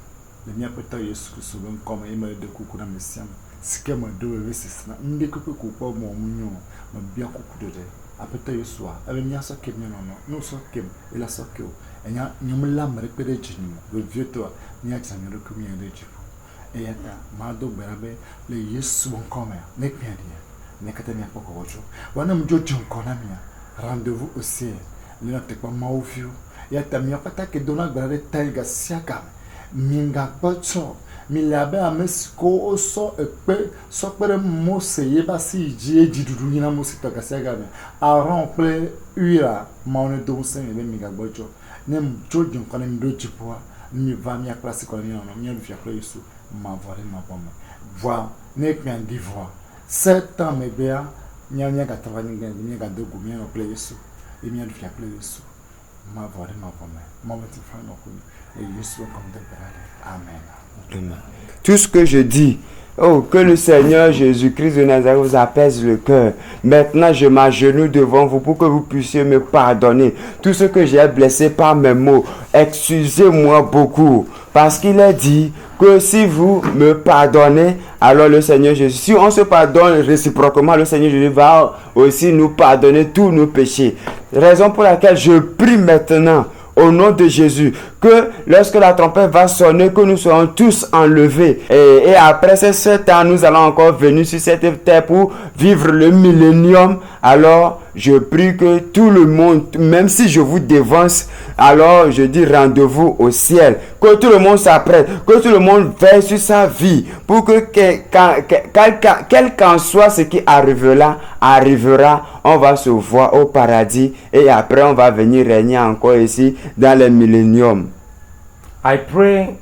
Le mia peta Yesu Kristo ben comme e me de kuku na mesiam. Sike ma do we sisna. Nde kuku kuku mo munyo. Ma bia kuku de. Apeta Yesu a. E mia so kem no. No so kem. E la so keo. Enya nyum la mre pere jinu. Le vieux toi. Nya tsanyo de kumia de jifu. et yata mado berabe le yesu bonkome ne kpiadia ne katami akoko wocho wana mjo jonkonamia rendez-vous au ciel le na tekpa maufio yata miakata ke dona grade taiga siaka minga bocho milabe amesiko oso ekpe sokpere mose yeba si ji ejidudu yina mose toka siaka me aron ple uira maone do sen be minga bocho ne mjo jonkona mdo chipoa mi va mi classe ko mi on mi fi akla yesu ma voir ma pomme voir ne kyan d'ivoire 7 ans me bea nya ga tavani nya ga dogu mi on play yesu et mi fi akla yesu ma voir ma pomme ma ti fa no ko et yesu comme de brale amen. Tout ce que je dis, oh, que le Seigneur Jésus-Christ de Nazareth vous apaise le cœur. Maintenant, je m'agenouille devant vous pour que vous puissiez me pardonner. Tout ce que j'ai blessé par mes mots, excusez-moi beaucoup. Parce qu'il est dit que si vous me pardonnez, alors le Seigneur Jésus, si on se pardonne réciproquement, le Seigneur Jésus va aussi nous pardonner tous nos péchés. Raison pour laquelle je prie maintenant, au nom de Jésus, que lorsque la trompette va sonner, que nous serons tous enlevés. Et après ces 7 ans, nous allons encore venir sur cette terre pour vivre le millénium. Alors, je prie que tout le monde, même si je vous dévance, alors je dis rendez-vous au ciel. Que tout le monde s'apprête, que tout le monde veille sur sa vie, pour que quel qu'en soit ce qui arrivera, on va se voir au paradis et après on va venir régner encore ici dans le millénium. I pray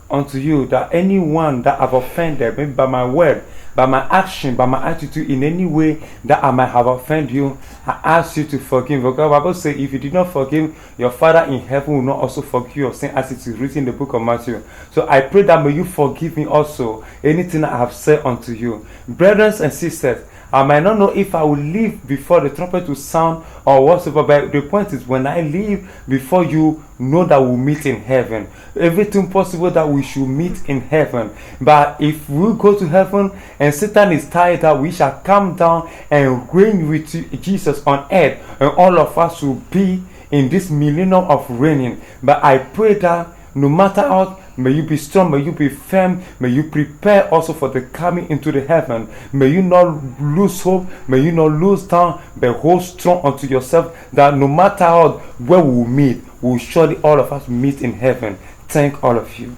unto you that anyone that have offended me by my word, by my action, by my attitude, in any way that I might have offended you, I ask you to forgive. Because the Bible says, if you did not forgive, your Father in heaven will not also forgive your sin, as it is written in the book of Matthew. So I pray that may you forgive me also anything I have said unto you. Brothers and sisters, I might not know if I will leave before the trumpet will sound or whatsoever, but the point is, when I leave before you, know that we'll meet in heaven. Everything possible that we should meet in heaven. But if we go to heaven and Satan is tired that we shall come down and reign with Jesus on earth, and all of us will be in this millennium of reigning. But I pray that no matter how, may you be strong, may you be firm, may you prepare also for the coming into the heaven. May you not lose hope, may you not lose down, but hold strong unto yourself, that no matter how, where we will meet, we will surely all of us meet in heaven. Thank all of you.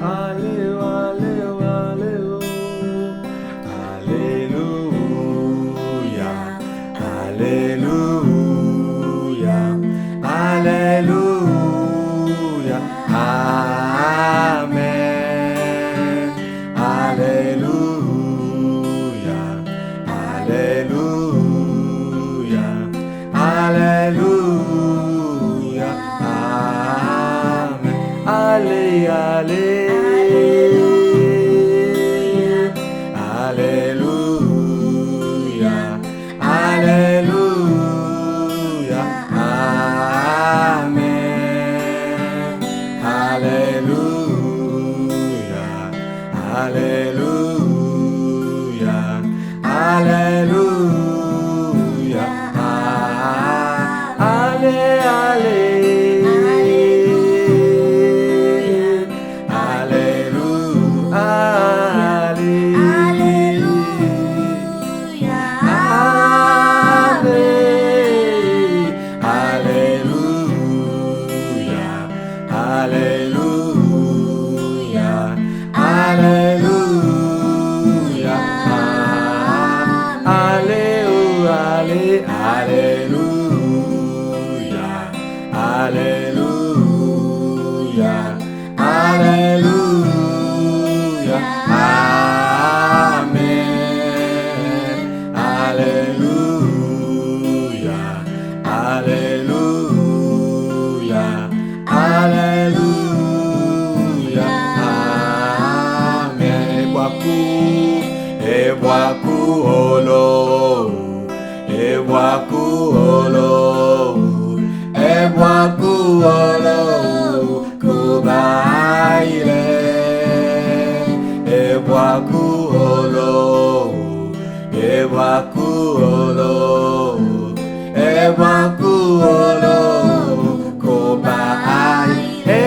Alléluia, Amen. Alléluia, Alléluia, Alléluia, Amen. Allez, allez, Alléluia, Alléluia, Amen. Alléluia, Alléluia, Alléluia, allez, allez, Alléluia, Alléluia, Amen. Alléluia, Alléluia, Alléluia, Amen. Ewaku olo, ewaku olo, ewaku olo, kubaile. Ewaku olo, ewaku olo, ewaku olo, kubaile.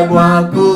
Ewaku